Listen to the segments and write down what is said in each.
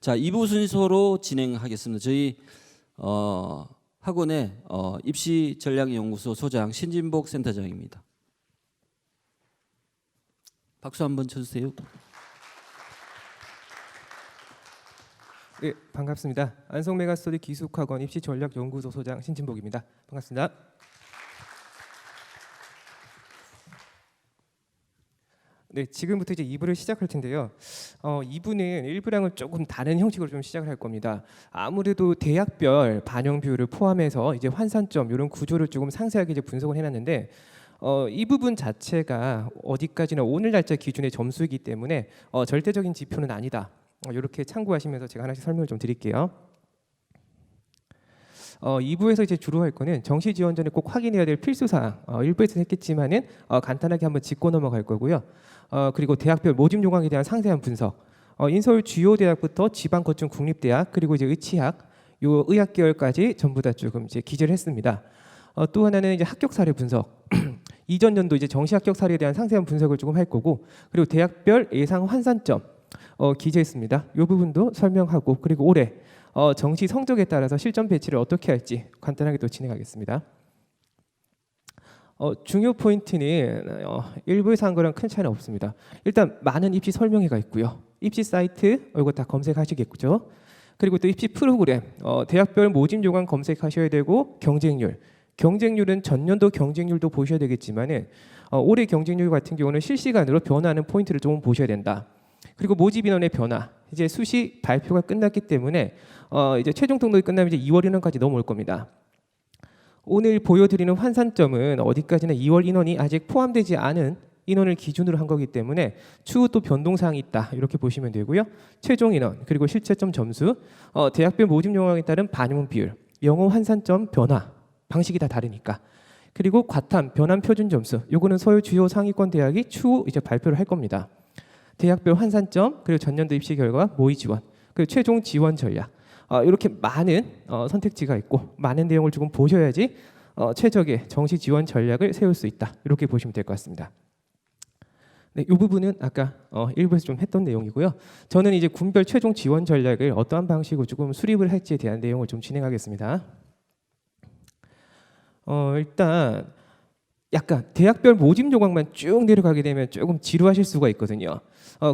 자, 2부 순서로 진행하겠습니다. 저희 학원의 입시전략연구소 소장 신진복 센터장입니다. 박수 한번 쳐주세요. 네, 반갑습니다. 안성메가스터디 기숙학원 입시전략연구소 소장 신진복입니다. 반갑습니다. 네, 지금부터 이제 2부를 시작할 텐데요. 2부는 1부랑은 조금 다른 형식으로 좀 시작을 할 겁니다. 아무래도 대학별 반영 비율을 포함해서 이제 환산점 이런 구조를 조금 상세하게 이제 분석을 해놨는데 이 부분 자체가 어디까지나 오늘 날짜 기준의 점수이기 때문에 절대적인 지표는 아니다. 이렇게 참고하시면서 제가 하나씩 설명을 좀 드릴게요. 2부에서 이제 주로 할 거는 정시 지원 전에 꼭 확인해야 될 필수사항 1부에서 했겠지만은 간단하게 한번 짚고 넘어갈 거고요. 그리고 대학별 모집 요강에 대한 상세한 분석, 인서울 주요 대학부터 지방 거점 국립대학 그리고 이제 의치학, 요 의학 계열까지 전부 다 조금 이제 기재를 했습니다. 또 하나는 이제 합격 사례 분석. 이전 연도 이제 정시 합격 사례에 대한 상세한 분석을 조금 할 거고, 그리고 대학별 예상 환산점 기재했습니다. 이 부분도 설명하고, 그리고 올해 정시 성적에 따라서 실점 배치를 어떻게 할지 간단하게 또 진행하겠습니다. 중요 포인트는 1부에서 한 거랑 큰 차이는 없습니다. 일단 많은 입시 설명회가 있고요. 입시 사이트 이거 다 검색하시겠죠. 그리고 또 입시 프로그램 대학별 모집 요강 검색하셔야 되고, 경쟁률은 전년도 경쟁률도 보셔야 되겠지만은 올해 경쟁률 같은 경우는 실시간으로 변화하는 포인트를 좀 보셔야 된다. 그리고 모집 인원의 변화, 이제 수시 발표가 끝났기 때문에 이제 최종 등록이 끝나면 이제 2월 인원까지 넘어올 겁니다. 오늘 보여드리는 환산점은 어디까지나 2월 인원이 아직 포함되지 않은 인원을 기준으로 한 거기 때문에 추후 또 변동사항이 있다 이렇게 보시면 되고요. 최종 인원 그리고 실채점 점수, 대학별 모집 요강에 따른 반영 비율, 영어 환산점 변화 방식이 다 다르니까, 그리고 과탐 변환 표준 점수, 요거는 서울 주요 상위권 대학이 추후 이제 발표를 할 겁니다. 대학별 환산점, 그리고 전년도 입시 결과 모의 지원, 그리고 최종 지원 전략, 이렇게 많은 선택지가 있고 많은 내용을 조금 보셔야지 최적의 정시 지원 전략을 세울 수 있다 이렇게 보시면 될 것 같습니다. 네, 이 부분은 아까 1부에서 좀 했던 내용이고요. 저는 이제 군별 최종 지원 전략을 어떠한 방식으로 조금 수립을 할지에 대한 내용을 좀 진행하겠습니다. 일단 약간 대학별 모집 요강만 쭉 내려가게 되면 조금 지루하실 수가 있거든요.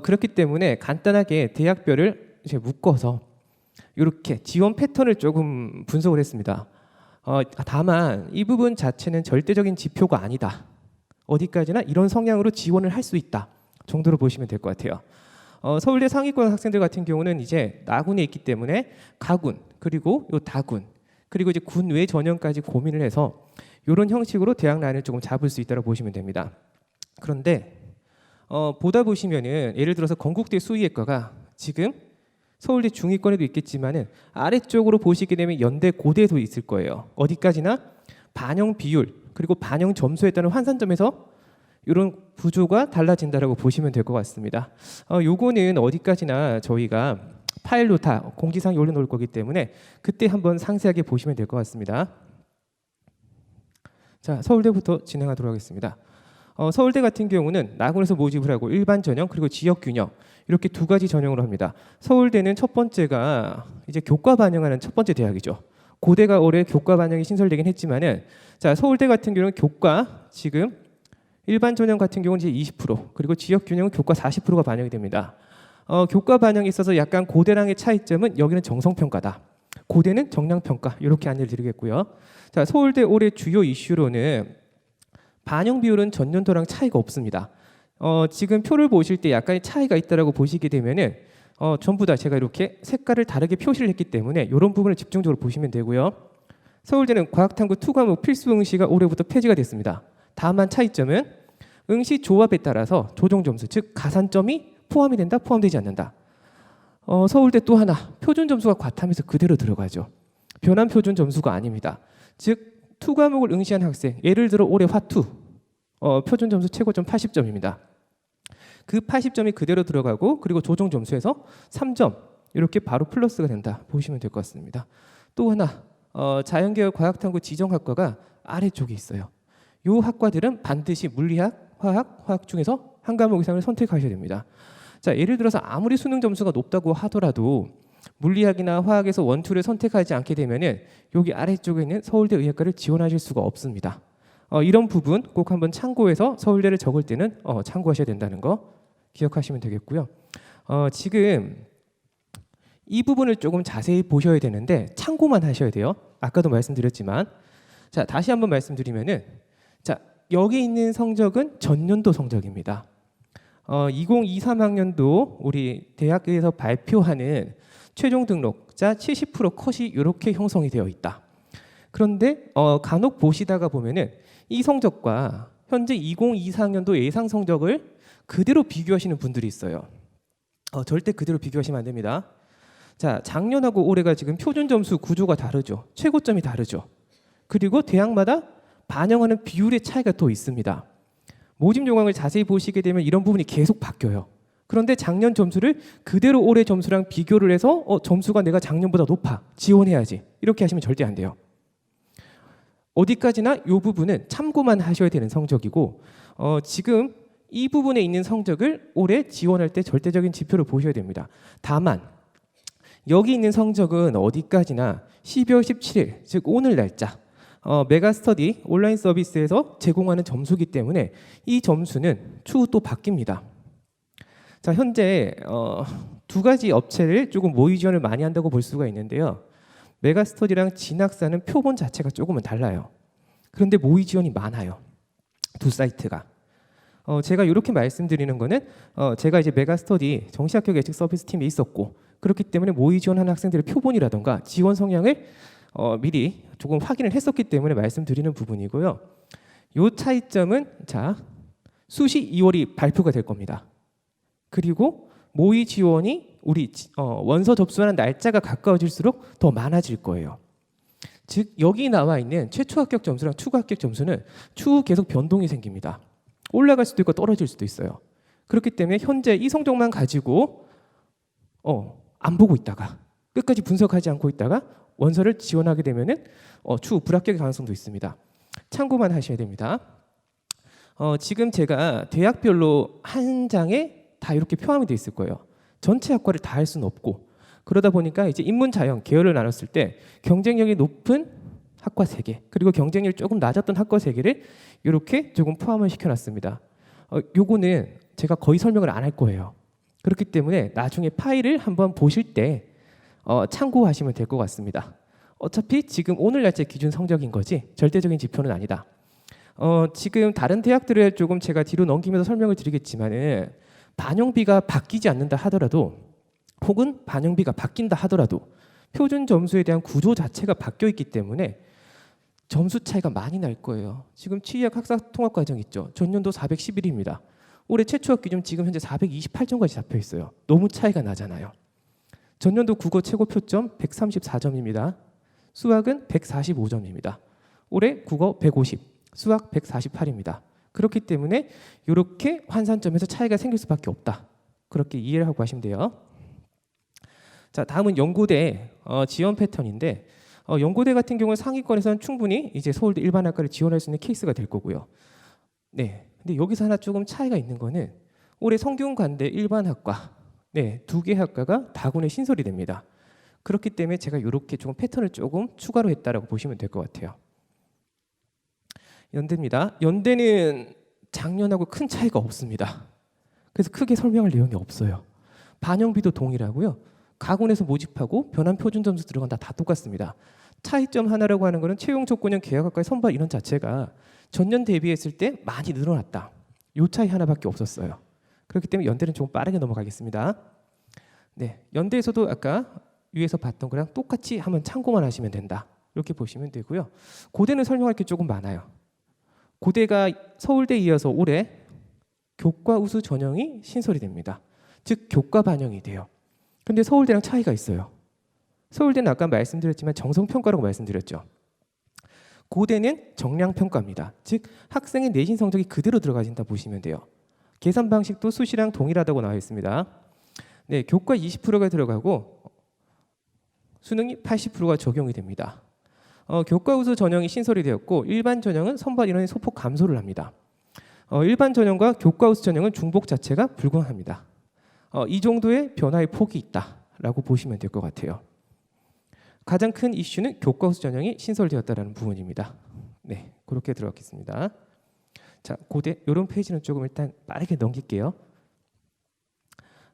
그렇기 때문에 간단하게 대학별을 이제 묶어서 이렇게 지원 패턴을 조금 분석을 했습니다. 다만 이 부분 자체는 절대적인 지표가 아니다. 어디까지나 이런 성향으로 지원을 할 수 있다 정도로 보시면 될 것 같아요. 서울대 상위권 학생들 같은 경우는 이제 나군에 있기 때문에 가군, 그리고 요 다군, 그리고 이제 군 외 전형까지 고민을 해서 이런 형식으로 대학 라인을 조금 잡을 수 있다고 보시면 됩니다. 그런데 보다 보시면은 예를 들어서 건국대 수의학과가 지금 서울대 중위권에도 있겠지만은 아래쪽으로 보시게 되면 연대 고대도 있을 거예요. 어디까지나 반영 비율 그리고 반영 점수에 따른 환산점에서 이런 구조가 달라진다라고 보시면 될 것 같습니다. 요거는 어디까지나 저희가 파일로 다 공지사항에 올려놓을 거기 때문에 그때 한번 상세하게 보시면 될 것 같습니다. 자, 서울대부터 진행하도록 하겠습니다. 서울대 같은 경우는 나군에서 모집을 하고 일반 전형 그리고 지역 균형 이렇게 두 가지 전형으로 합니다. 서울대는 첫 번째가 이제 교과 반영하는 첫 번째 대학이죠. 고대가 올해 교과 반영이 신설되긴 했지만은, 자, 서울대 같은 경우는 교과 지금 일반 전형 같은 경우는 이제 20% 그리고 지역 균형은 교과 40%가 반영이 됩니다. 교과 반영에 있어서 약간 고대랑의 차이점은 여기는 정성평가다. 고대는 정량평가 이렇게 안내를 드리겠고요. 자, 서울대 올해 주요 이슈로는 반영 비율은 전년도랑 차이가 없습니다. 지금 표를 보실 때 약간의 차이가 있다라고 보시게 되면은 전부 다 제가 이렇게 색깔을 다르게 표시를 했기 때문에 이런 부분을 집중적으로 보시면 되고요. 서울대는 과학탐구 2과목 필수 응시가 올해부터 폐지가 됐습니다. 다만 차이점은 응시 조합에 따라서 조정 점수, 즉 가산점이 포함이 된다, 포함되지 않는다. 서울대 또 하나 표준 점수가 과탐에서 그대로 들어가죠. 변환 표준 점수가 아닙니다. 즉 2과목을 응시한 학생, 예를 들어 올해 화투 표준 점수 최고점 80점입니다. 그 80점이 그대로 들어가고, 그리고 조정 점수에서 3점 이렇게 바로 플러스가 된다 보시면 될 것 같습니다. 또 하나 자연계열 과학탐구 지정학과가 아래쪽에 있어요. 이 학과들은 반드시 물리학, 화학 중에서 한 과목 이상을 선택하셔야 됩니다. 자, 예를 들어서 아무리 수능 점수가 높다고 하더라도 물리학이나 화학에서 원투를 선택하지 않게 되면은 여기 아래쪽에 있는 서울대 의학과를 지원하실 수가 없습니다. 이런 부분 꼭 한번 참고해서 서울대를 적을 때는 참고하셔야 된다는 거 기억하시면 되겠고요. 지금 이 부분을 조금 자세히 보셔야 되는데 참고만 하셔야 돼요. 아까도 말씀드렸지만, 자 다시 한번 말씀드리면은, 자 여기 있는 성적은 전년도 성적입니다. 2023학년도 우리 대학에서 발표하는 최종 등록자 70% 컷이 이렇게 형성이 되어 있다. 그런데 간혹 보시다가 보면은 이 성적과 현재 2024학년도 예상 성적을 그대로 비교하시는 분들이 있어요. 절대 그대로 비교하시면 안 됩니다. 자, 작년하고 올해가 지금 표준 점수 구조가 다르죠. 최고점이 다르죠. 그리고 대학마다 반영하는 비율의 차이가 또 있습니다. 모집 요강을 자세히 보시게 되면 이런 부분이 계속 바뀌어요. 그런데 작년 점수를 그대로 올해 점수랑 비교를 해서 점수가 내가 작년보다 높아, 지원해야지, 이렇게 하시면 절대 안 돼요. 어디까지나 이 부분은 참고만 하셔야 되는 성적이고, 지금 이 부분에 있는 성적을 올해 지원할 때 절대적인 지표를 보셔야 됩니다. 다만 여기 있는 성적은 어디까지나 12월 17일, 즉 오늘 날짜 메가스터디 온라인 서비스에서 제공하는 점수이기 때문에 이 점수는 추후 또 바뀝니다. 자, 현재 두 가지 업체를 조금 모의 지원을 많이 한다고 볼 수가 있는데요. 메가스터디랑 진학사는 표본 자체가 조금은 달라요. 그런데 모의 지원이 많아요. 두 사이트가. 제가 이렇게 말씀드리는 거는 제가 이제 메가스터디 정시학교 예측 서비스 팀에 있었고, 그렇기 때문에 모의 지원하는 학생들의 표본이라던가 지원 성향을 미리 조금 확인을 했었기 때문에 말씀드리는 부분이고요. 이 차이점은 자 수시 2월이 발표가 될 겁니다. 그리고 모의 지원이 우리 원서 접수하는 날짜가 가까워질수록 더 많아질 거예요. 즉 여기 나와 있는 최초 합격 점수랑 추가 합격 점수는 추후 계속 변동이 생깁니다. 올라갈 수도 있고 떨어질 수도 있어요. 그렇기 때문에 현재 이 성적만 가지고 안 보고 있다가 끝까지 분석하지 않고 있다가 원서를 지원하게 되면은 추후 불합격의 가능성도 있습니다. 참고만 하셔야 됩니다. 지금 제가 대학별로 한 장에 다 이렇게 포함이 돼 있을 거예요. 전체 학과를 다 할 수는 없고, 그러다 보니까 이제 인문 자연 계열을 나눴을 때 경쟁력이 높은 학과 3개, 그리고 경쟁력이 조금 낮았던 학과 3개를 이렇게 조금 포함을 시켜놨습니다. 요거는 제가 거의 설명을 안 할 거예요. 그렇기 때문에 나중에 파일을 한번 보실 때 참고하시면 될 것 같습니다. 어차피 지금 오늘 날짜 기준 성적인 거지 절대적인 지표는 아니다. 지금 다른 대학들을 조금 제가 뒤로 넘기면서 설명을 드리겠지만은 반영비가 바뀌지 않는다 하더라도, 혹은 반영비가 바뀐다 하더라도 표준 점수에 대한 구조 자체가 바뀌어 있기 때문에 점수 차이가 많이 날 거예요. 지금 치의학 학사 통합 과정 있죠. 전년도 411입니다. 올해 최초 학기 좀 지금 현재 428점까지 잡혀 있어요. 너무 차이가 나잖아요. 전년도 국어 최고 표점 134점입니다. 수학은 145점입니다. 올해 국어 150, 수학 148입니다. 그렇기 때문에 이렇게 환산점에서 차이가 생길 수밖에 없다. 그렇게 이해를 하고 하시면 돼요. 자, 다음은 연고대 지원 패턴인데, 연고대 같은 경우는 상위권에서는 충분히 이제 서울대 일반학과를 지원할 수 있는 케이스가 될 거고요. 네, 근데 여기서 하나 조금 차이가 있는 거는 올해 성균관대 일반학과, 네, 2개 학과가 다군에 신설이 됩니다. 그렇기 때문에 제가 이렇게 조금 패턴을 조금 추가로 했다라고 보시면 될 것 같아요. 연대입니다. 연대는 작년하고 큰 차이가 없습니다. 그래서 크게 설명할 내용이 없어요. 반영비도 동일하고요. 가군에서 모집하고 변환 표준 점수 들어간다 다 똑같습니다. 차이점 하나라고 하는 것은 채용 조건형 계약학과의 선발 인원 자체가 전년 대비했을 때 많이 늘어났다. 이 차이 하나밖에 없었어요. 그렇기 때문에 연대는 조금 빠르게 넘어가겠습니다. 네, 연대에서도 아까 위에서 봤던 거랑 똑같이 한번 참고만 하시면 된다. 이렇게 보시면 되고요. 고대는 설명할 게 조금 많아요. 고대가 서울대에 이어서 올해 교과 우수 전형이 신설이 됩니다. 즉 교과 반영이 돼요. 근데 서울대랑 차이가 있어요. 서울대는 아까 말씀드렸지만 정성평가라고 말씀드렸죠. 고대는 정량평가입니다. 즉 학생의 내신 성적이 그대로 들어가진다 보시면 돼요. 계산 방식도 수시랑 동일하다고 나와 있습니다. 네, 교과 20%가 들어가고 수능이 80%가 적용이 됩니다. 교과 우수 전형이 신설이 되었고 일반 전형은 선발 인원이 소폭 감소를 합니다. 일반 전형과 교과 우수 전형은 중복 자체가 불가합니다. 이 정도의 변화의 폭이 있다. 라고 보시면 될 것 같아요. 가장 큰 이슈는 교과서 전형이 신설되었다는 부분입니다. 네, 그렇게 들어가겠습니다. 자, 고대 이런 페이지는 조금 일단 빠르게 넘길게요.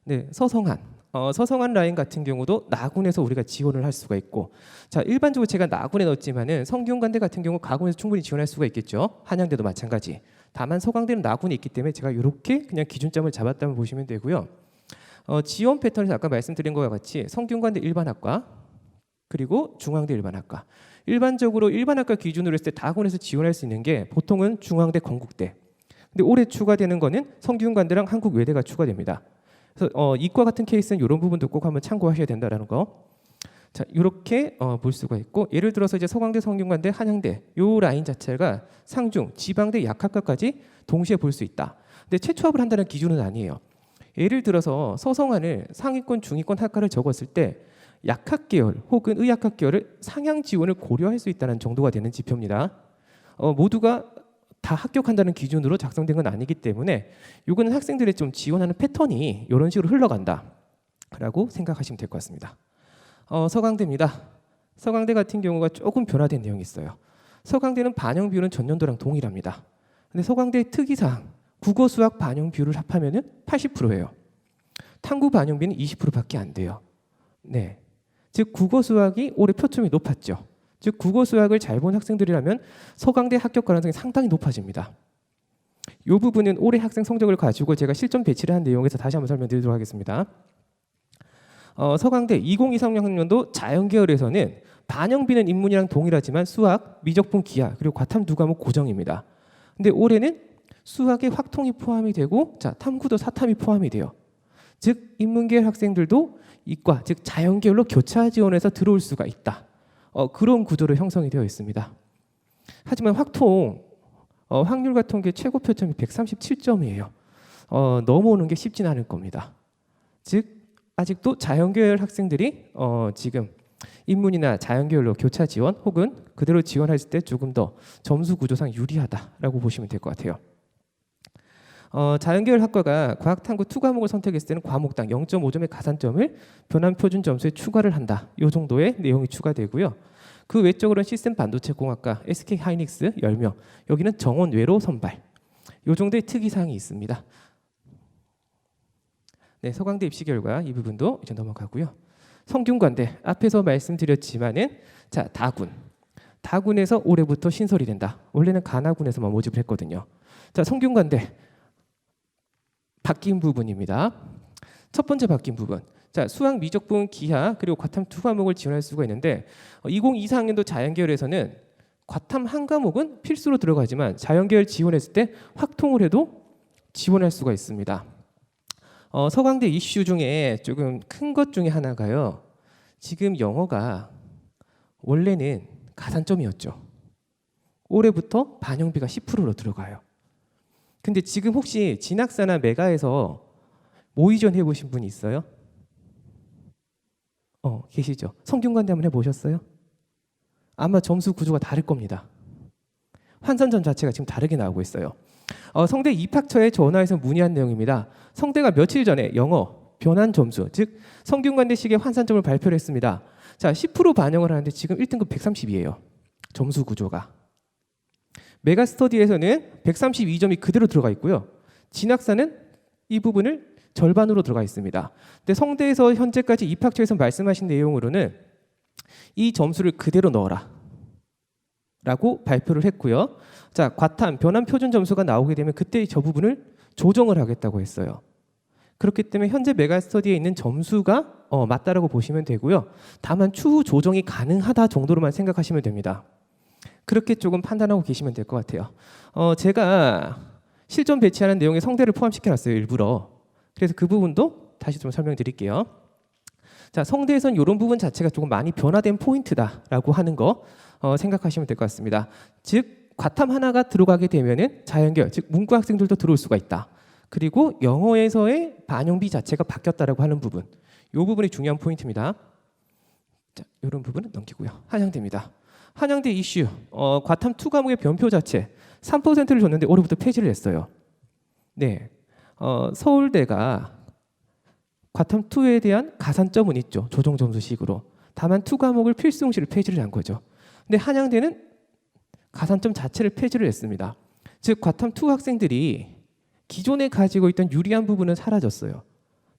네, 서성한. 서성한 라인 같은 경우도 나군에서 우리가 지원을 할 수가 있고, 자, 일반적으로 제가 나군에 넣었지만은 성균관대 같은 경우 가군에서 충분히 지원할 수가 있겠죠. 한양대도 마찬가지. 다만 서강대는 나군이 있기 때문에 제가 이렇게 그냥 기준점을 잡았다면 보시면 되고요. 지원 패턴에서 아까 말씀드린 것과 같이 성균관대 일반학과 그리고 중앙대 일반학과. 일반적으로 일반학과 기준으로 했을 때 다군에서 지원할 수 있는 게 보통은 중앙대, 건국대. 근데 올해 추가되는 거는 성균관대랑 한국외대가 추가됩니다. 그래서 이과 같은 케이스는 이런 부분도 꼭 한번 참고하셔야 된다라는 거. 자, 이렇게 볼 수가 있고, 예를 들어서 이제 서강대, 성균관대, 한양대 요 라인 자체가 상중, 지방대, 약학과까지 동시에 볼 수 있다. 근데 최초합을 한다는 기준은 아니에요. 예를 들어서 서성한을 상위권, 중위권 학과를 적었을 때 약학 계열 혹은 의학학 계열을 상향 지원을 고려할 수 있다는 정도가 되는 지표입니다. 모두가 다 합격한다는 기준으로 작성된 건 아니기 때문에 이거는 학생들이 좀 지원하는 패턴이 이런 식으로 흘러간다라고 생각하시면 될 것 같습니다. 서강대입니다. 서강대 같은 경우가 조금 변화된 내용이 있어요. 서강대는 반영 비율은 전년도랑 동일합니다. 근데 서강대의 특이사항, 국어 수학 반영 비율을 합하면은 80%예요. 탐구 반영비는 20%밖에 안 돼요. 네, 즉 국어 수학이 올해 표점이 높았죠. 즉 국어 수학을 잘 본 학생들이라면 서강대 합격 가능성이 상당히 높아집니다. 이 부분은 올해 학생 성적을 가지고 제가 실전 배치를 한 내용에서 다시 한번 설명드리도록 하겠습니다. 서강대 2023학년도 자연계열에서는 반영비는 인문이랑 동일하지만 수학, 미적분, 기하 그리고 과탐 두 과목 고정입니다. 근데 올해는 수학에 확통이 포함이 되고, 자, 탐구도 사탐이 포함이 돼요. 즉 인문계열 학생들도 이과, 즉 자연계열로 교차 지원해서 들어올 수가 있다. 그런 구조로 형성이 되어 있습니다. 하지만 확통 확률 같은 게 최고 표점이 137점이에요. 넘어오는 게 쉽진 않을 겁니다. 즉 아직도 자연계열 학생들이 지금 인문이나 자연계열로 교차 지원 혹은 그대로 지원했을 때 조금 더 점수 구조상 유리하다라고 보시면 될 것 같아요. 자연계열 학과가 과학탐구 2과목을 선택했을 때는 과목당 0.5점의 가산점을 변환 표준 점수에 추가를 한다. 이 정도의 내용이 추가되고요. 그 외적으로는 시스템 반도체 공학과, SK 하이닉스 10명, 여기는 정원 외로 선발. 이 정도의 특이사항이 있습니다. 네, 서강대 입시 결과 이 부분도 이제 넘어가고요. 성균관대 앞에서 말씀드렸지만은 자, 다군에서 올해부터 신설이 된다. 원래는 간화군에서만 모집을 했거든요. 자, 성균관대 바뀐 부분입니다. 첫 번째 바뀐 부분. 자, 수학, 미적분, 기하 그리고 과탐 2과목을 지원할 수가 있는데 2024학년도 자연계열에서는 과탐 한 과목은 필수로 들어가지만 자연계열 지원했을 때 확통을 해도 지원할 수가 있습니다. 서강대 이슈 중에 조금 큰 것 중에 하나가요. 지금 영어가 원래는 가산점이었죠. 올해부터 반영비가 10%로 들어가요. 근데 지금 혹시 진학사나 메가에서 모의전 해보신 분이 있어요? 계시죠? 성균관대 한번 해보셨어요? 아마 점수 구조가 다를 겁니다. 환산점 자체가 지금 다르게 나오고 있어요. 성대 입학처에 전화해서 문의한 내용입니다. 성대가 며칠 전에 영어 변환 점수, 즉 성균관대식의 환산점을 발표를 했습니다. 자, 10% 반영을 하는데 지금 1등급 132예요. 점수 구조가. 메가스터디에서는 132점이 그대로 들어가 있고요. 진학사는 이 부분을 절반으로 들어가 있습니다. 근데 성대에서 현재까지 입학처에서 말씀하신 내용으로는 이 점수를 그대로 넣어라 라고 발표를 했고요. 자, 과탐 변환 표준 점수가 나오게 되면 그때 저 부분을 조정을 하겠다고 했어요. 그렇기 때문에 현재 메가스터디에 있는 점수가 맞다라고 보시면 되고요. 다만 추후 조정이 가능하다 정도로만 생각하시면 됩니다. 그렇게 조금 판단하고 계시면 될 것 같아요. 제가 실전 배치하는 내용에 성대를 포함시켜놨어요, 일부러. 그래서 그 부분도 다시 좀 설명드릴게요. 자, 성대에선 이런 부분 자체가 조금 많이 변화된 포인트다라고 하는 거 생각하시면 될 것 같습니다. 즉 과탐 하나가 들어가게 되면은 자연계열, 즉 문과 학생들도 들어올 수가 있다. 그리고 영어에서의 반영비 자체가 바뀌었다라고 하는 부분, 이 부분이 중요한 포인트입니다. 자, 이런 부분은 넘기고요. 한양대입니다. 한양대 이슈, 과탐 2과목의 변표 자체 3%를 줬는데 올해부터 폐지를 했어요. 네, 서울대가 과탐 2에 대한 가산점은 있죠. 조정 점수식으로. 다만 2 과목을 필수 응시를 폐지를 한 거죠. 근데 한양대는 가산점 자체를 폐지를 했습니다. 즉 과탐 2 학생들이 기존에 가지고 있던 유리한 부분은 사라졌어요.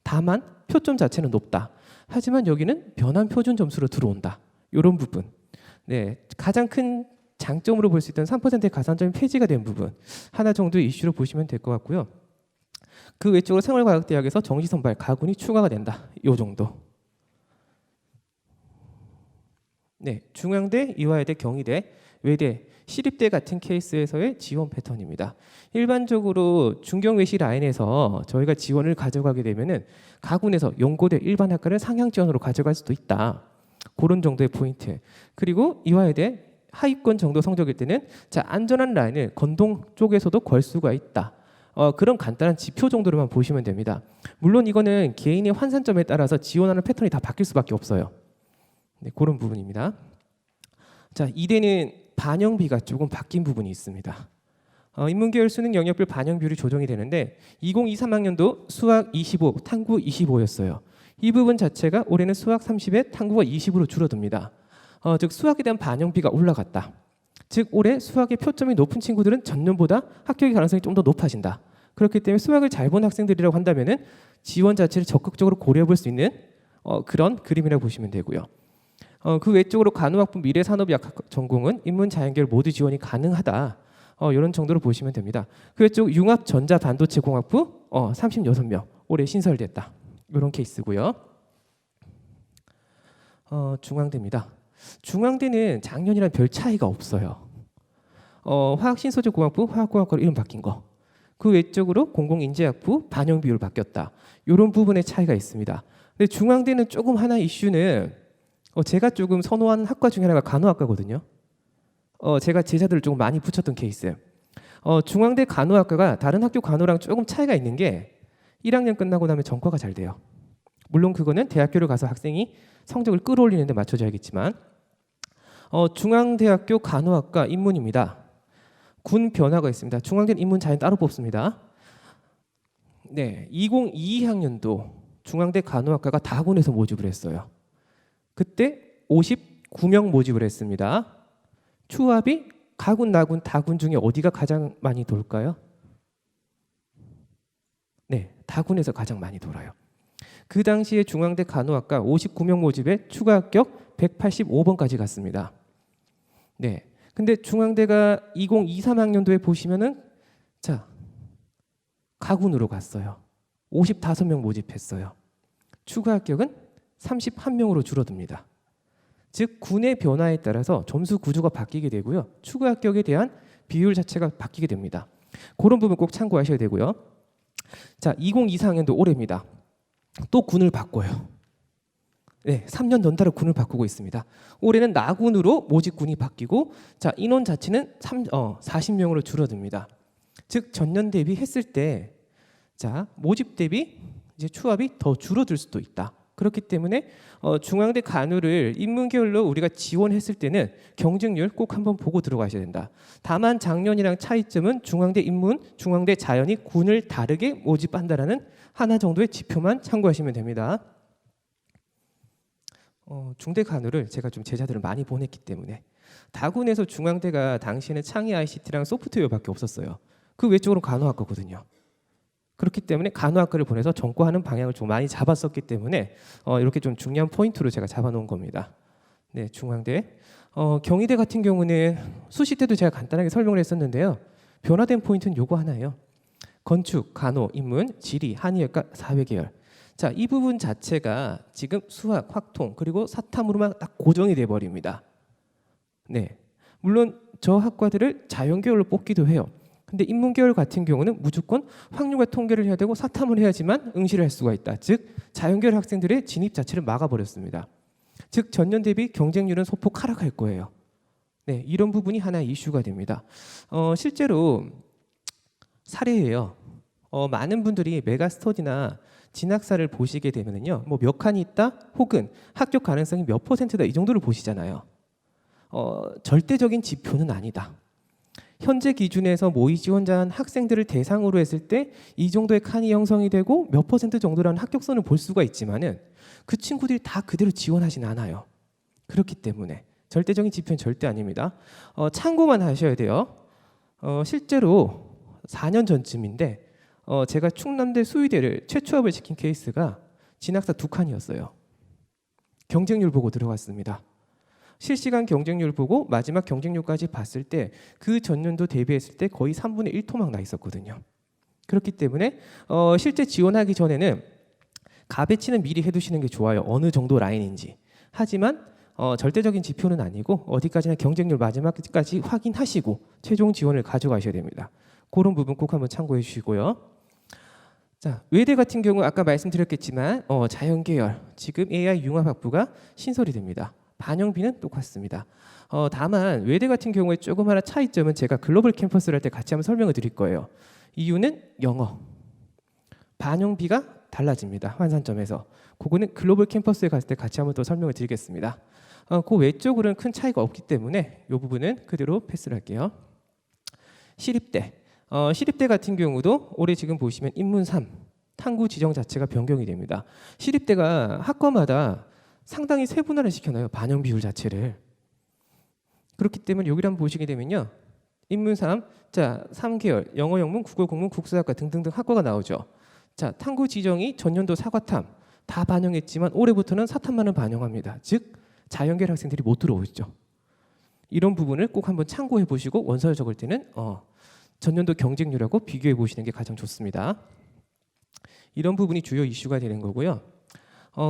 다만 표점 자체는 높다. 하지만 여기는 변환 표준 점수로 들어온다. 이런 부분. 네, 가장 큰 장점으로 볼 수 있던 3%의 가산점이 폐지가 된 부분 하나 정도의 이슈로 보시면 될 것 같고요. 그 외적으로 생활과학대학에서 정시선발 가군이 추가가 된다. 이 정도. 네, 중앙대, 이화여대, 경희대, 외대, 시립대 같은 케이스에서의 지원 패턴입니다. 일반적으로 중경외시 라인에서 저희가 지원을 가져가게 되면은 가군에서 연고대 일반학과를 상향 지원으로 가져갈 수도 있다. 그런 정도의 포인트. 그리고 이화여대 하위권 정도 성적일 때는 자 안전한 라인을 건동 쪽에서도 걸 수가 있다. 그런 간단한 지표 정도로만 보시면 됩니다. 물론 이거는 개인의 환산점에 따라서 지원하는 패턴이 다 바뀔 수밖에 없어요. 네, 그런 부분입니다. 자, 이대는 반영비가 조금 바뀐 부분이 있습니다. 인문계열 수능 영역별 반영 비율이 조정이 되는데 2023학년도 수학 25, 탐구 25였어요. 이 부분 자체가 올해는 수학 30에 탐구가 20으로 줄어듭니다. 즉 수학에 대한 반영비가 올라갔다. 즉 올해 수학의 표점이 높은 친구들은 전년보다 합격의 가능성이 좀 더 높아진다. 그렇기 때문에 수학을 잘 본 학생들이라고 한다면은 지원 자체를 적극적으로 고려해 볼 수 있는 그런 그림이라고 보시면 되고요. 그 외적으로 간호학부 미래산업의학 전공은 인문자연계열 모두 지원이 가능하다. 이런 정도로 보시면 됩니다. 그 외적 융합전자반도체공학부 36명 올해 신설됐다. 이런 케이스고요. 중앙대입니다. 중앙대는 작년이랑 별 차이가 없어요. 화학신소재공학부 화학공학과로 이름 바뀐 거. 그 외적으로 공공인재학부 반영 비율 바뀌었다. 이런 부분의 차이가 있습니다. 근데 중앙대는 조금 하나 이슈는 제가 조금 선호하는 학과 중에 하나가 간호학과거든요. 제가 제자들을 조금 많이 붙였던 케이스. 중앙대 간호학과가 다른 학교 간호랑 조금 차이가 있는 게 1학년 끝나고 나면 전과가 잘 돼요. 물론 그거는 대학교를 가서 학생이 성적을 끌어올리는 데 맞춰져야겠지만 중앙대학교 간호학과 인문입니다. 군 변화가 있습니다. 중앙대는 인문 자연 따로 뽑습니다. 네, 2022학년도 중앙대 간호학과가 다군에서 모집을 했어요. 그때 59명 모집을 했습니다. 추합이 가군, 나군, 다군 중에 어디가 가장 많이 돌까요? 네, 다군에서 가장 많이 돌아요. 그 당시에 중앙대 간호학과 59명 모집에 추가 합격 185번까지 갔습니다. 네, 근데 중앙대가 2023학년도에 보시면은 자 가군으로 갔어요. 55명 모집했어요. 추가 합격은 31명으로 줄어듭니다. 즉 군의 변화에 따라서 점수 구조가 바뀌게 되고요. 추가 합격에 대한 비율 자체가 바뀌게 됩니다. 그런 부분 꼭 참고하셔야 되고요. 자, 2024학년도 올해입니다. 또 군을 바꿔요. 네, 3년 연달아 군을 바꾸고 있습니다. 올해는 나군으로 모집군이 바뀌고 자 인원 자체는 40명으로 줄어듭니다. 즉 전년 대비 했을 때 자 모집 대비 이제 추합이 더 줄어들 수도 있다. 그렇기 때문에 중앙대 간호를 인문계열로 우리가 지원했을 때는 경쟁률 꼭 한번 보고 들어가셔야 된다. 다만 작년이랑 차이점은 중앙대 인문, 중앙대 자연이 군을 다르게 모집한다라는 하나 정도의 지표만 참고하시면 됩니다. 중대 간호를 제가 좀 제자들을 많이 보냈기 때문에 다군에서 중앙대가 당시에는 창의 ICT랑 소프트웨어밖에 없었어요. 그 외적으로 간호학과거든요. 그렇기 때문에 간호학과를 보내서 전과하는 방향을 좀 많이 잡았었기 때문에 이렇게 좀 중요한 포인트로 제가 잡아놓은 겁니다. 네, 중앙대. 경희대 같은 경우는 수시 때도 제가 간단하게 설명을 했었는데요. 변화된 포인트는 요거 하나예요. 건축, 간호, 인문, 지리, 한의학과, 사회계열. 자, 이 부분 자체가 지금 수학, 확통 그리고 사탐으로만 딱 고정이 돼 버립니다. 네, 물론 저 학과들을 자연계열로 뽑기도 해요. 근데 인문계열 같은 경우는 무조건 확률과 통계를 해야 되고 사탐을 해야지만 응시를 할 수가 있다. 즉 자연계열 학생들의 진입 자체를 막아버렸습니다. 즉 전년 대비 경쟁률은 소폭 하락할 거예요. 네, 이런 부분이 하나의 이슈가 됩니다. 실제로 사례예요. 많은 분들이 메가스터디나 진학사를 보시게 되면요, 뭐 몇 칸이 있다, 혹은 합격 가능성이 몇 %다 이 정도를 보시잖아요. 절대적인 지표는 아니다. 현재 기준에서 모의 지원자한 학생들을 대상으로 했을 때 이 정도의 칸이 형성이 되고 몇 퍼센트 정도라는 합격선을 볼 수가 있지만은 그 친구들이 다 그대로 지원하진 않아요. 그렇기 때문에 절대적인 지표는 절대 아닙니다. 참고만 하셔야 돼요. 실제로 4년 전쯤인데 제가 충남대 수의대를 최초합을 시킨 케이스가 진학사 2칸이었어요. 경쟁률 보고 들어갔습니다. 실시간 경쟁률 보고 마지막 경쟁률까지 봤을 때 그 전년도 대비했을 때 거의 3분의 1 토막 나 있었거든요. 그렇기 때문에 실제 지원하기 전에는 가배치는 미리 해두시는 게 좋아요. 어느 정도 라인인지. 하지만 절대적인 지표는 아니고 어디까지나 경쟁률 마지막까지 확인하시고 최종 지원을 가져가셔야 됩니다. 그런 부분 꼭 한번 참고해 주시고요. 자, 외대 같은 경우 아까 말씀드렸겠지만 자연계열 지금 AI 융합학부가 신설이 됩니다. 반영비는 똑같습니다. 다만 외대 같은 경우에 조금 하나 차이점은 제가 글로벌 캠퍼스를 할 때 같이 한번 설명을 드릴 거예요. 이유는 영어 반영비가 달라집니다. 환산점에서 그거는 글로벌 캠퍼스에 갔을 때 같이 한번 또 설명을 드리겠습니다. 그 외적으로는 큰 차이가 없기 때문에 이 부분은 그대로 패스를 할게요. 시립대 시립대 같은 경우도 올해 지금 보시면 인문 3 탐구 지정 자체가 변경이 됩니다. 시립대가 학과마다 상당히 세분화를 시켜놔요. 반영 비율 자체를. 그렇기 때문에 여기를 한번 보시게 되면요. 인문 3, 자 3계열 영어, 영문, 국어, 국문, 국수학과 등등등 학과가 나오죠. 자 탐구 지정이 전년도 사과탐 다 반영했지만 올해부터는 사탐만을 반영합니다. 즉 자연계열 학생들이 못 들어오죠. 이런 부분을 꼭 한번 참고해 보시고 원서를 적을 때는 전년도 경쟁률하고 비교해 보시는 게 가장 좋습니다. 이런 부분이 주요 이슈가 되는 거고요.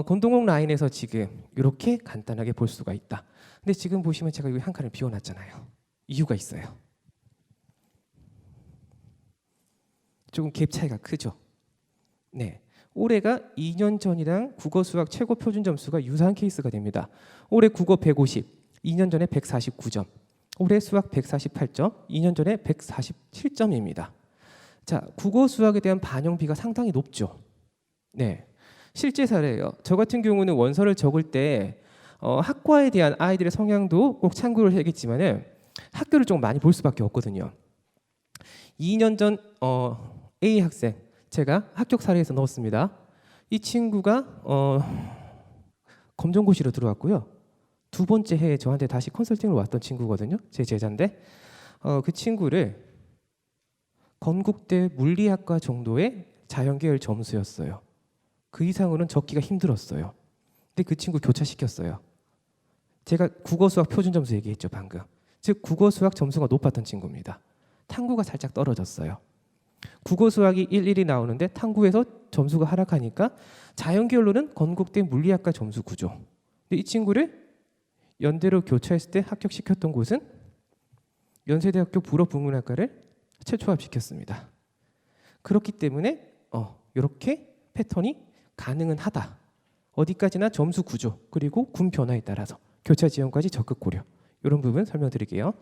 건동옥 라인에서 지금 이렇게 간단하게 볼 수가 있다. 근데 지금 보시면 제가 여기 한 칸을 비워놨잖아요. 이유가 있어요. 조금 갭 차이가 크죠. 네, 올해가 2년 전이랑 국어 수학 최고 표준 점수가 유사한 케이스가 됩니다. 올해 국어 150, 2년 전에 149점. 올해 수학 148점, 2년 전에 147점입니다. 자, 국어 수학에 대한 반영비가 상당히 높죠. 네, 실제 사례예요. 저 같은 경우는 원서를 적을 때 학과에 대한 아이들의 성향도 꼭 참고를 해야겠지만은 학교를 좀 많이 볼 수밖에 없거든요. 2년 전 A 학생 제가 합격 사례에서 넣었습니다. 이 친구가 검정고시로 들어왔고요. 두 번째 해에 저한테 다시 컨설팅을 왔던 친구거든요. 제 제자인데 그 친구를 건국대 물리학과 정도의 자연계열 점수였어요. 그 이상으로는 적기가 힘들었어요. 근데 그 친구 교차시켰어요. 제가 국어 수학 표준 점수 얘기했죠 방금. 즉 국어 수학 점수가 높았던 친구입니다. 탐구가 살짝 떨어졌어요. 국어 수학이 1, 1이 나오는데 탐구에서 점수가 하락하니까 자연계열로는 건국대 물리학과 점수 9죠. 근데 이 친구를 연대로 교차했을 때 합격시켰던 곳은 연세대학교 불어국문학과를 최초합시켰습니다. 그렇기 때문에 이렇게 패턴이 가능은 하다. 어디까지나 점수 구조 그리고 군 변화에 따라서 교차 지원까지 적극 고려. 이런 부분 설명드릴게요.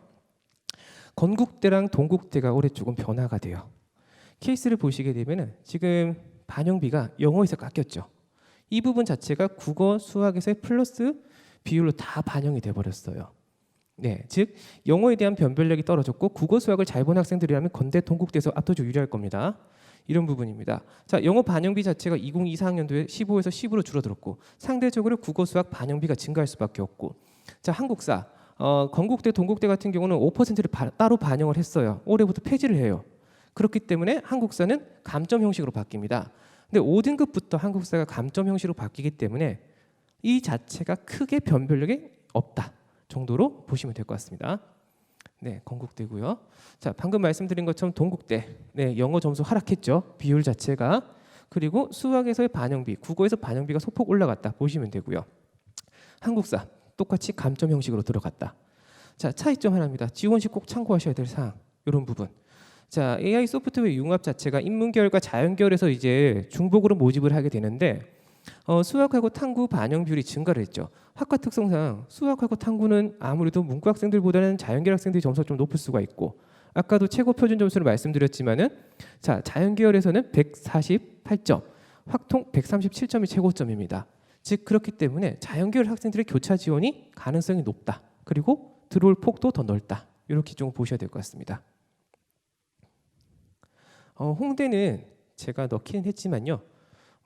건국대랑 동국대가 올해 조금 변화가 돼요. 케이스를 보시게 되면 지금 반영비가 영어에서 깎였죠. 이 부분 자체가 국어, 수학에서의 플러스 비율로 다 반영이 돼버렸어요. 네, 즉 영어에 대한 변별력이 떨어졌고 국어, 수학을 잘 본 학생들이라면 건대, 동국대에서 압도적으로 유리할 겁니다. 이런 부분입니다. 자, 영어 반영비 자체가 2024학년도에 15에서 10으로 줄어들었고 상대적으로 국어, 수학 반영비가 증가할 수밖에 없고 자, 한국사 건국대, 동국대 같은 경우는 5%를 따로 반영을 했어요. 올해부터 폐지를 해요. 그렇기 때문에 한국사는 감점 형식으로 바뀝니다. 근데 5등급부터 한국사가 감점 형식으로 바뀌기 때문에 이 자체가 크게 변별력이 없다 정도로 보시면 될 것 같습니다. 네, 건국대고요. 자, 방금 말씀드린 것처럼 동국대, 네, 영어 점수 하락했죠. 비율 자체가. 그리고 수학에서의 반영비, 국어에서 반영비가 소폭 올라갔다 보시면 되고요. 한국사 똑같이 감점 형식으로 들어갔다. 자, 차이점 하나입니다. 지원식 꼭 참고하셔야 될 사항 이런 부분. 자, AI 소프트웨어 융합 자체가 인문계열과 자연계열에서 이제 중복으로 모집을 하게 되는데 수학하고 탐구 반영 비율이 증가를 했죠. 학과 특성상 수학하고 탐구는 아무래도 문과 학생들보다는 자연계열 학생들이 점수가 좀 높을 수가 있고 아까도 최고 표준 점수를 말씀드렸지만은 자, 자연계열에서는 148점, 확통 137점이 최고점입니다. 즉 그렇기 때문에 자연계열 학생들의 교차 지원이 가능성이 높다. 그리고 들어올 폭도 더 넓다. 이렇게 좀 보셔야 될 것 같습니다. 홍대는 제가 넣기는 했지만요.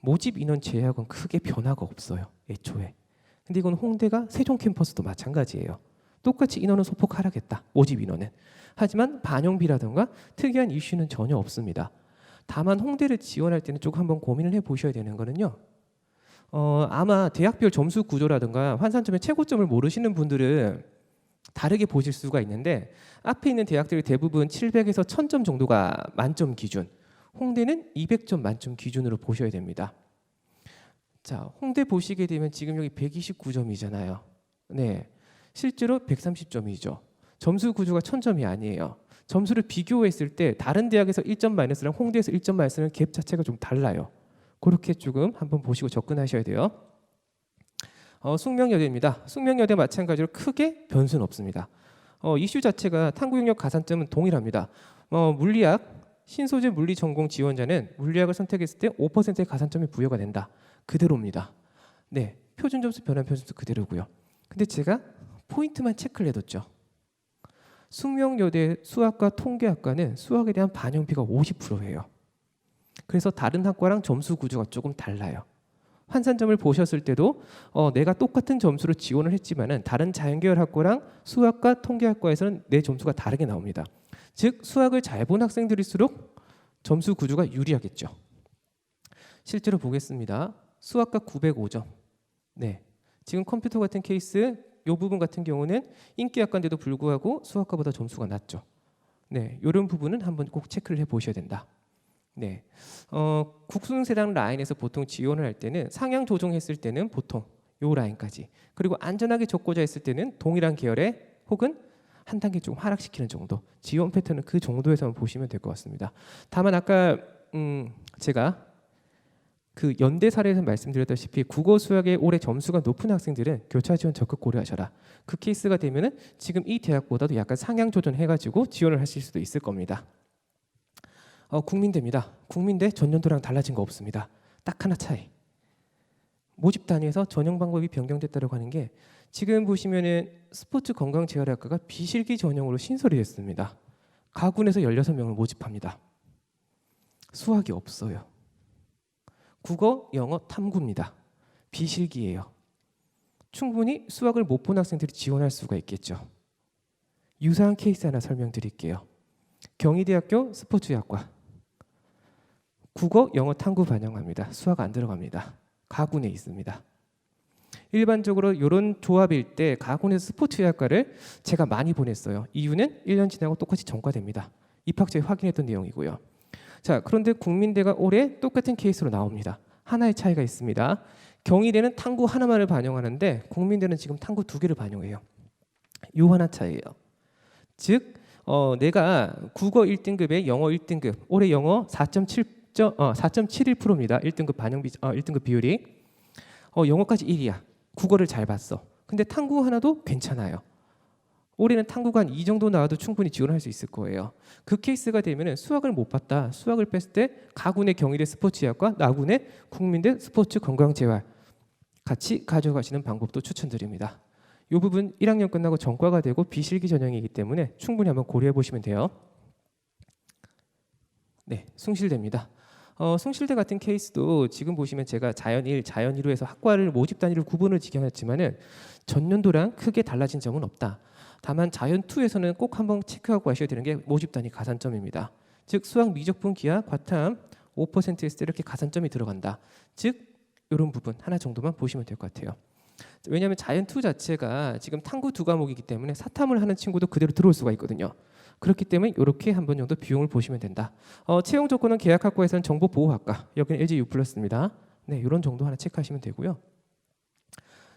모집 인원 제약은 크게 변화가 없어요. 애초에. 근데 이건 홍대가 세종 캠퍼스도 마찬가지예요. 똑같이 인원은 소폭 하락했다. 모집 인원은. 하지만 반영비라든가 특이한 이슈는 전혀 없습니다. 다만 홍대를 지원할 때는 좀 한번 고민을 해보셔야 되는 거는요. 아마 대학별 점수 구조라든가 환산점의 최고점을 모르시는 분들은 다르게 보실 수가 있는데 앞에 있는 대학들이 대부분 700에서 1000점 정도가 만점 기준, 홍대는 200점 만점 기준으로 보셔야 됩니다. 자, 홍대 보시게 되면 지금 여기 129점이잖아요. 네, 실제로 130점이죠. 점수 구조가 1000점이 아니에요. 점수를 비교했을 때 다른 대학에서 1점 마이너스랑 홍대에서 1점 마이너스는 갭 자체가 좀 달라요. 그렇게 조금 한번 보시고 접근하셔야 돼요. 숙명여대입니다. 숙명여대 마찬가지로 크게 변수는 없습니다. 이슈 자체가 탐구 영역 가산점은 동일합니다. 물리학 신소재 물리 전공 지원자는 물리학을 선택했을 때 5%의 가산점이 부여가 된다. 그대로입니다. 네, 표준 점수 변환 표준도 그대로고요. 근데 제가 포인트만 체크를 해뒀죠. 숙명여대 수학과 통계학과는 수학에 대한 반영비가 50%예요. 그래서 다른 학과랑 점수 구조가 조금 달라요. 환산점을 보셨을 때도 내가 똑같은 점수로 지원을 했지만은 다른 자연계열 학과랑 수학과 통계학과에서는 내 점수가 다르게 나옵니다. 즉 수학을 잘 본 학생들일수록 점수 구조가 유리하겠죠. 실제로 보겠습니다. 수학과 905점. 네, 지금 컴퓨터 같은 케이스 이 부분 같은 경우는 인기학과인데도 불구하고 수학과보다 점수가 낮죠. 네, 이런 부분은 한번 꼭 체크를 해보셔야 된다. 네, 국sun세당 라인에서 보통 지원을 할 때는 상향 조정했을 때는 보통 요 라인까지, 그리고 안전하게 적고자 했을 때는 동일한 계열의 혹은 한 단계 좀 하락시키는 정도, 지원 패턴은 그 정도에서만 보시면 될 것 같습니다. 다만 아까 제가 그 연대 사례에서 말씀드렸다시피 국어 수학의 올해 점수가 높은 학생들은 교차 지원 적극 고려하셔라. 그 케이스가 되면은 지금 이 대학보다도 약간 상향 조정해가지고 지원을 하실 수도 있을 겁니다. 국민대입니다. 국민대 전년도랑 달라진 거 없습니다. 딱 하나 차이. 모집 단위에서 전형 방법이 변경됐다고 하는 게 지금 보시면은 스포츠 건강재활학과가 비실기 전형으로 신설이 됐습니다. 가군에서 16명을 모집합니다. 수학이 없어요. 국어, 영어, 탐구입니다. 비실기예요. 충분히 수학을 못 본 학생들이 지원할 수가 있겠죠. 유사한 케이스 하나 설명드릴게요. 경희대학교 스포츠학과 국어, 영어, 탐구 반영합니다. 수학 안 들어갑니다. 가군에 있습니다. 일반적으로 이런 조합일 때 가군에서 스포츠학과를 제가 많이 보냈어요. 이유는 1년 지나고 똑같이 전과됩니다. 입학처에 확인했던 내용이고요. 자, 그런데 국민대가 올해 똑같은 케이스로 나옵니다. 하나의 차이가 있습니다. 경희대는 탐구 하나만을 반영하는데 국민대는 지금 탐구 2개를 반영해요. 요 하나 차이예요. 즉 내가 국어 1등급에 영어 1등급, 올해 영어 4.71%입니다. 1등급 반영비 1등급 비율이. 영어까지 1이야. 국어를 잘 봤어. 근데 탐구 하나도 괜찮아요. 올해는 탐구가 한 2 정도 나와도 충분히 지원할 수 있을 거예요. 그 케이스가 되면은 수학을 못 봤다. 수학을 뺐을 때 가군의 경희대 스포츠학과, 나군의 국민대 스포츠 건강재활 같이 가져가시는 방법도 추천드립니다. 이 부분 1학년 끝나고 전과가 되고 비실기 전형이기 때문에 충분히 한번 고려해 보시면 돼요. 네, 숭실대입니다. 숭실대 같은 케이스도 지금 보시면 제가 자연 1, 자연 2로해서 학과를 모집 단위를 구분을 지켜놨지만은 전년도랑 크게 달라진 점은 없다. 다만 자연 2에서는 꼭 한번 체크하고 하셔야 되는 게 모집 단위 가산점입니다. 즉 수학 미적분 기하 과탐 5%였을 때 이렇게 가산점이 들어간다. 즉 이런 부분 하나 정도만 보시면 될 것 같아요. 왜냐하면 자연 2 자체가 지금 탐구 2과목이기 때문에 사탐을 하는 친구도 그대로 들어올 수가 있거든요. 그렇기 때문에 이렇게 한 번 정도 비용을 보시면 된다. 채용 조건은 계약학과에서는 정보보호학과, 여기는 LG U+입니다. 네, 이런 정도 하나 체크하시면 되고요.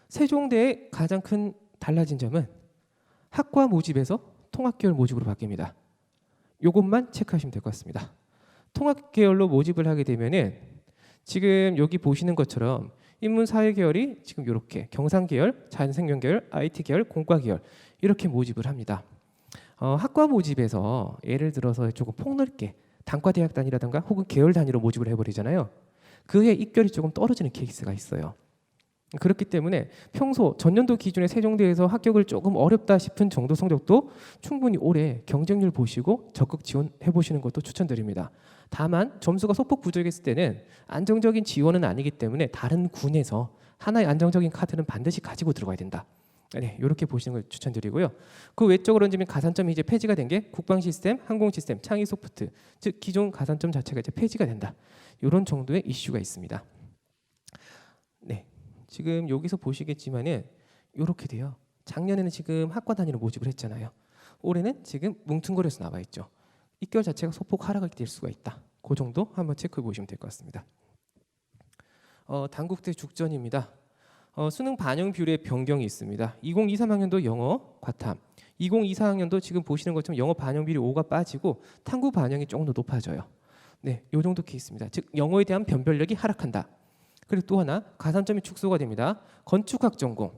세종대의 가장 큰 달라진 점은 학과 모집에서 통합계열 모집으로 바뀝니다. 이것만 체크하시면 될 것 같습니다. 통합계열로 모집을 하게 되면은 지금 여기 보시는 것처럼 인문사회계열이 지금 이렇게 경상계열, 자연생명계열, IT계열, 공과계열 이렇게 모집을 합니다. 학과 모집에서 예를 들어서 조금 폭넓게 단과대학 단위라든가 혹은 계열 단위로 모집을 해버리잖아요. 그에 입결이 조금 떨어지는 케이스가 있어요. 그렇기 때문에 평소 전년도 기준의 세종대에서 합격을 조금 어렵다 싶은 정도 성적도 충분히 올해 경쟁률 보시고 적극 지원해 보시는 것도 추천드립니다. 다만 점수가 소폭 부족했을 때는 안정적인 지원은 아니기 때문에 다른 군에서 하나의 안정적인 카드는 반드시 가지고 들어가야 된다. 네, 이렇게 보시는 걸 추천드리고요. 그 외적으로 이제 가산점이 이제 폐지가 된 게 국방 시스템, 항공 시스템, 창의 소프트, 즉 기존 가산점 자체가 이제 폐지가 된다. 이런 정도의 이슈가 있습니다. 네, 지금 여기서 보시겠지만은 이렇게 돼요. 작년에는 지금 학과 단위로 모집을 했잖아요. 올해는 지금 뭉퉁거려서 나와 있죠. 입결 자체가 소폭 하락이 될 수가 있다. 그 정도 한번 체크해 보시면 될 것 같습니다. 단국대 죽전입니다. 수능 반영 비율의 변경이 있습니다. 2023학년도 영어 과탐, 2024학년도 지금 보시는 것처럼 영어 반영 비율이 5가 빠지고 탐구 반영이 조금 더 높아져요. 네, 이 정도 케이스입니다. 즉 영어에 대한 변별력이 하락한다. 그리고 또 하나 가산점이 축소가 됩니다. 건축학 전공.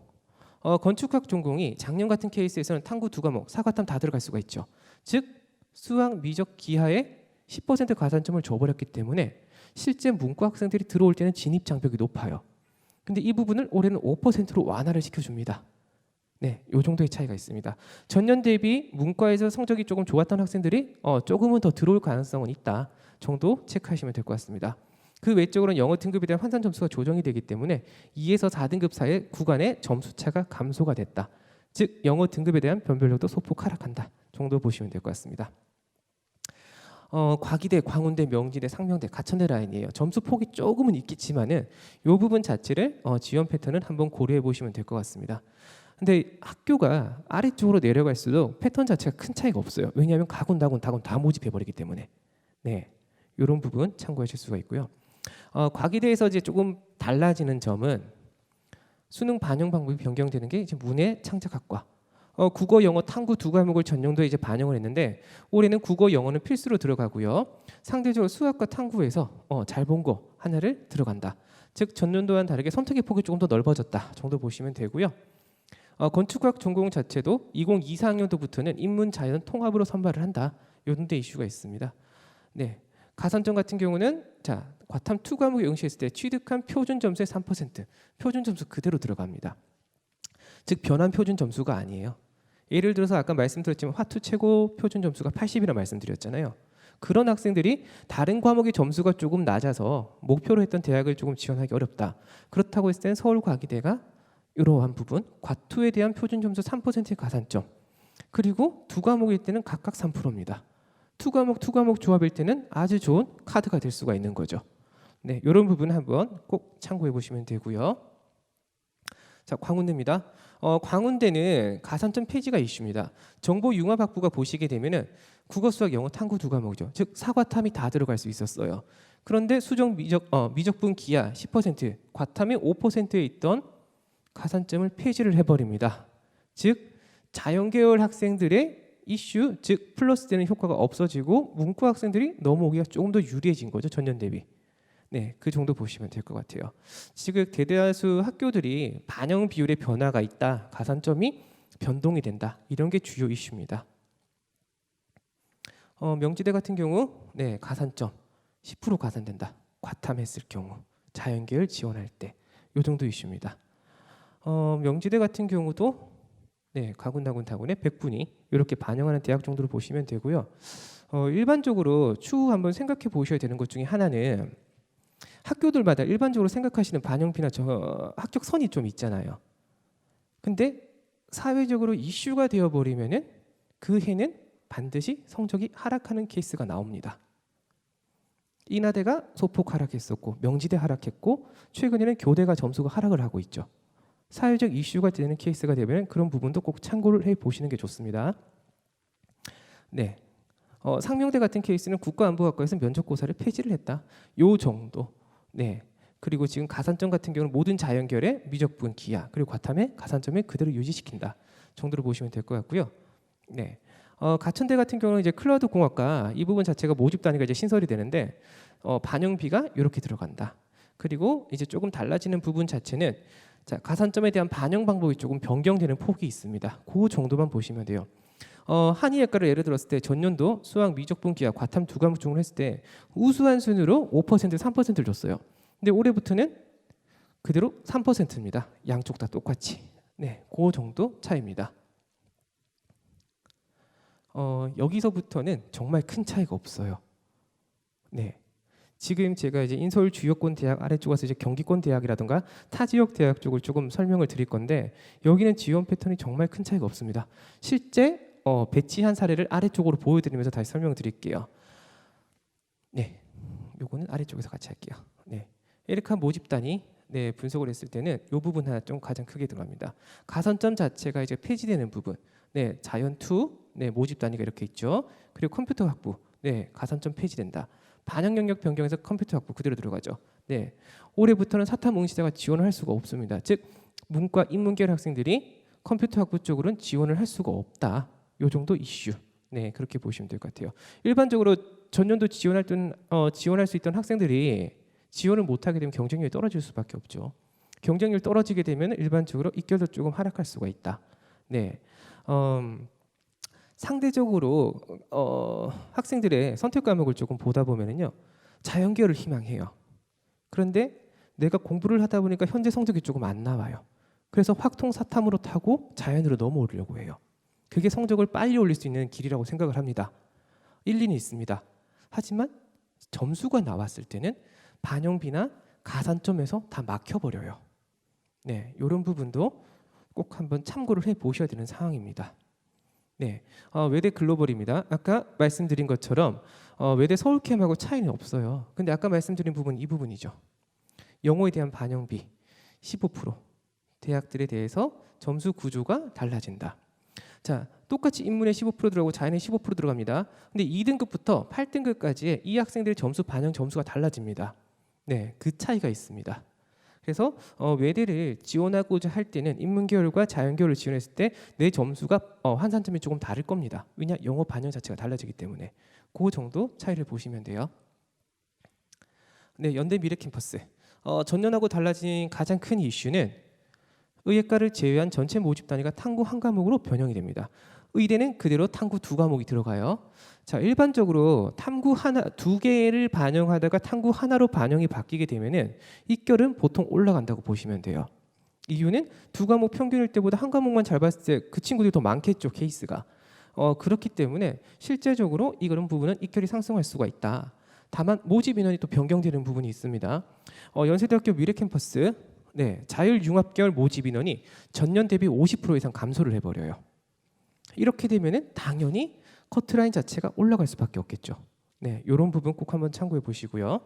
건축학 전공이 작년 같은 케이스에서는 탐구 2과목, 사과탐 다 들어갈 수가 있죠. 즉 수학, 미적, 기하에 10% 가산점을 줘버렸기 때문에 실제 문과 학생들이 들어올 때는 진입 장벽이 높아요. 근데 이 부분을 올해는 5%로 완화를 시켜줍니다. 네, 이 정도의 차이가 있습니다. 전년 대비 문과에서 성적이 조금 좋았던 학생들이 조금은 더 들어올 가능성은 있다 정도 체크하시면 될 것 같습니다. 그 외적으로는 영어 등급에 대한 환산 점수가 조정이 되기 때문에 2에서 4등급 사이의 구간의 점수 차가 감소가 됐다. 즉 영어 등급에 대한 변별력도 소폭 하락한다 정도 보시면 될 것 같습니다. 과기대, 광운대, 명지대, 상명대, 가천대 라인이에요. 점수 폭이 조금은 있겠지만은 이 부분 자체를 지원 패턴은 한번 고려해 보시면 될 것 같습니다. 근데 학교가 아래쪽으로 내려갈수록 패턴 자체가 큰 차이가 없어요. 왜냐하면 가군, 다군, 다군 다 모집해 버리기 때문에. 네, 이런 부분 참고하실 수가 있고요. 과기대에서 이제 조금 달라지는 점은 수능 반영 방법이 변경되는 게 이제 문해 창작학과. 국어, 영어, 탐구 2과목을 전년도에 이제 반영을 했는데 올해는 국어, 영어는 필수로 들어가고요. 상대적으로 수학과 탐구에서 잘 본 거 하나를 들어간다. 즉 전년도와는 다르게 선택의 폭이 조금 더 넓어졌다 정도 보시면 되고요. 건축학 전공 자체도 2024학년도부터는 인문, 자연 통합으로 선발을 한다. 이런 데 이슈가 있습니다. 네, 가산점 같은 경우는 자 과탐 2과목에 응시했을 때 취득한 표준 점수의 3% 표준 점수 그대로 들어갑니다. 즉 변환 표준 점수가 아니에요. 예를 들어서 아까 말씀드렸지만 화투 최고 표준 점수가 80이라 말씀드렸잖아요. 그런 학생들이 다른 과목의 점수가 조금 낮아서 목표로 했던 대학을 조금 지원하기 어렵다. 그렇다고 했을 때는 서울과기대가 이러한 부분 과투에 대한 표준 점수 3%의 가산점 그리고 2과목일 때는 각각 3%입니다. 2과목 조합일 때는 아주 좋은 카드가 될 수가 있는 거죠. 네, 이런 부분 한번 꼭 참고해 보시면 되고요. 자, 광운대입니다. 광운대는 가산점 폐지가 이슈입니다. 정보융합학부가 보시게 되면은 국어, 수학, 영어, 탐구 2과목이죠. 즉 사과탐이 다 들어갈 수 있었어요. 그런데 수정 미적분 기하 10%, 과탐이 5%에 있던 가산점을 폐지를 해버립니다. 즉 자연계열 학생들의 이슈, 즉 플러스되는 효과가 없어지고 문과 학생들이 넘어오기가 조금 더 유리해진 거죠. 전년 대비. 네, 그 정도 보시면 될 것 같아요. 지금 대다수 학교들이 반영 비율의 변화가 있다, 가산점이 변동이 된다, 이런 게 주요 이슈입니다. 명지대 같은 경우, 네, 가산점 10% 가산된다. 과탐했을 경우, 자연계열 지원할 때, 이 정도 이슈입니다. 명지대 같은 경우도, 네, 가군다군 다군의 100분위 이렇게 반영하는 대학 정도로 보시면 되고요. 일반적으로 추후 한번 생각해 보셔야 되는 것 중에 하나는 학교들마다 일반적으로 생각하시는 반영비나 합격선이 좀 있잖아요. 근데 사회적으로 이슈가 되어버리면은 그 해는 반드시 성적이 하락하는 케이스가 나옵니다. 인하대가 소폭 하락했었고 명지대 하락했고 최근에는 교대가 점수가 하락을 하고 있죠. 사회적 이슈가 되는 케이스가 되면 그런 부분도 꼭 참고를 해 보시는 게 좋습니다. 네, 상명대 같은 케이스는 국가안보학과에서 면접고사를 폐지를 했다. 요 정도. 네. 그리고 지금 가산점 같은 경우는 모든 자연계열의 미적분 기하 그리고 과탐의 가산점을 그대로 유지시킨다 정도로 보시면 될 것 같고요. 네. 가천대 같은 경우는 이제 클라우드 공학과 이 부분 자체가 모집 단위가 이제 신설이 되는데 반영비가 이렇게 들어간다. 그리고 이제 조금 달라지는 부분 자체는 자, 가산점에 대한 반영 방법이 조금 변경되는 폭이 있습니다. 그 정도만 보시면 돼요. 한의예과를 예를 들었을 때 전년도 수학, 미적분, 기하, 과탐 2과목 중을 했을 때 우수한 순으로 5%, 3%를 줬어요. 근데 올해부터는 그대로 3%입니다. 양쪽 다 똑같이. 네, 그 정도 차이입니다. 여기서부터는 정말 큰 차이가 없어요. 네. 지금 제가 이제 인서울 주요권 대학 아래쪽 와서 이제 경기권 대학이라든가 타 지역 대학 쪽을 조금 설명을 드릴 건데 여기는 지원 패턴이 정말 큰 차이가 없습니다. 실제 배치한 사례를 아래쪽으로 보여드리면서 다시 설명을 드릴게요. 네, 요거는 아래쪽에서 같이 할게요. 네, 에리카 모집 단위 분석을 했을 때는 이 부분 하나 좀 가장 크게 들어갑니다. 가산점 자체가 이제 폐지되는 부분, 자연 투, 모집 단위가 이렇게 있죠. 그리고 컴퓨터 확보, 가산점 폐지된다. 반영 영역 변경에서 컴퓨터 확보 그대로 들어가죠. 올해부터는 사탐 응시자가 지원을 할 수가 없습니다. 즉 문과 인문계열 학생들이 컴퓨터 확보 쪽으로는 지원을 할 수가 없다. 요 정도 이슈. 그렇게 보시면 될 것 같아요. 일반적으로 전년도 지원할 수 있던 학생들이 지원을 못하게 되면 경쟁률이 떨어질 수밖에 없죠. 경쟁률 떨어지게 되면 일반적으로 입결도 조금 하락할 수가 있다. 상대적으로 학생들의 선택 과목을 조금 보다 보면은요, 자연계열을 희망해요. 그런데 내가 공부를 하다 보니까 현재 성적이 조금 안 나와요. 그래서 확통 사탐으로 타고 자연으로 넘어오려고 해요. 그게 성적을 빨리 올릴 수 있는 길이라고 생각을 합니다. 일리는 있습니다. 하지만 점수가 나왔을 때는 반영비나 가산점에서 다 막혀버려요. 이런 부분도 꼭 한번 참고를 해 보셔야 되는 상황입니다. 외대 글로벌입니다. 아까 말씀드린 것처럼 외대 서울캠하고 차이는 없어요. 근데 아까 말씀드린 부분 이 부분이죠. 영어에 대한 반영비 15%, 대학들에 대해서 점수 구조가 달라진다. 자, 똑같이 인문에 15% 들어가고 자연에 15% 들어갑니다. 근데 2등급부터 8등급까지의 이 학생들의 점수 반영 점수가 달라집니다. 그 차이가 있습니다. 그래서 외대를 지원하고자 할 때는 인문계열과 자연계열을 지원했을 때 내 점수가 환산점이 조금 다를 겁니다. 왜냐? 영어 반영 자체가 달라지기 때문에. 그 정도 차이를 보시면 돼요. 연대 미래캠퍼스. 전년하고 달라진 가장 큰 이슈는 의예과를 제외한 전체 모집 단위가 탐구 한 과목으로 변형이 됩니다. 의대는 그대로 탐구 두 과목이 들어가요. 자, 일반적으로 탐구 하나, 두 개를 반영하다가 탐구 하나로 반영이 바뀌게 되면은 입결은 보통 올라간다고 보시면 돼요. 이유는 두 과목 평균일 때보다 한 과목만 잘 봤을 때 그 친구들이 더 많겠죠, 케이스가. 그렇기 때문에 실제적으로 이런 부분은 입결이 상승할 수가 있다. 다만 모집 인원이 또 변경되는 부분이 있습니다. 연세대학교 미래캠퍼스 자율융합계열 모집 인원이 전년 대비 50% 이상 감소를 해버려요. 이렇게 되면은 당연히 커트라인 자체가 올라갈 수밖에 없겠죠. 이런 부분 꼭 한번 참고해 보시고요.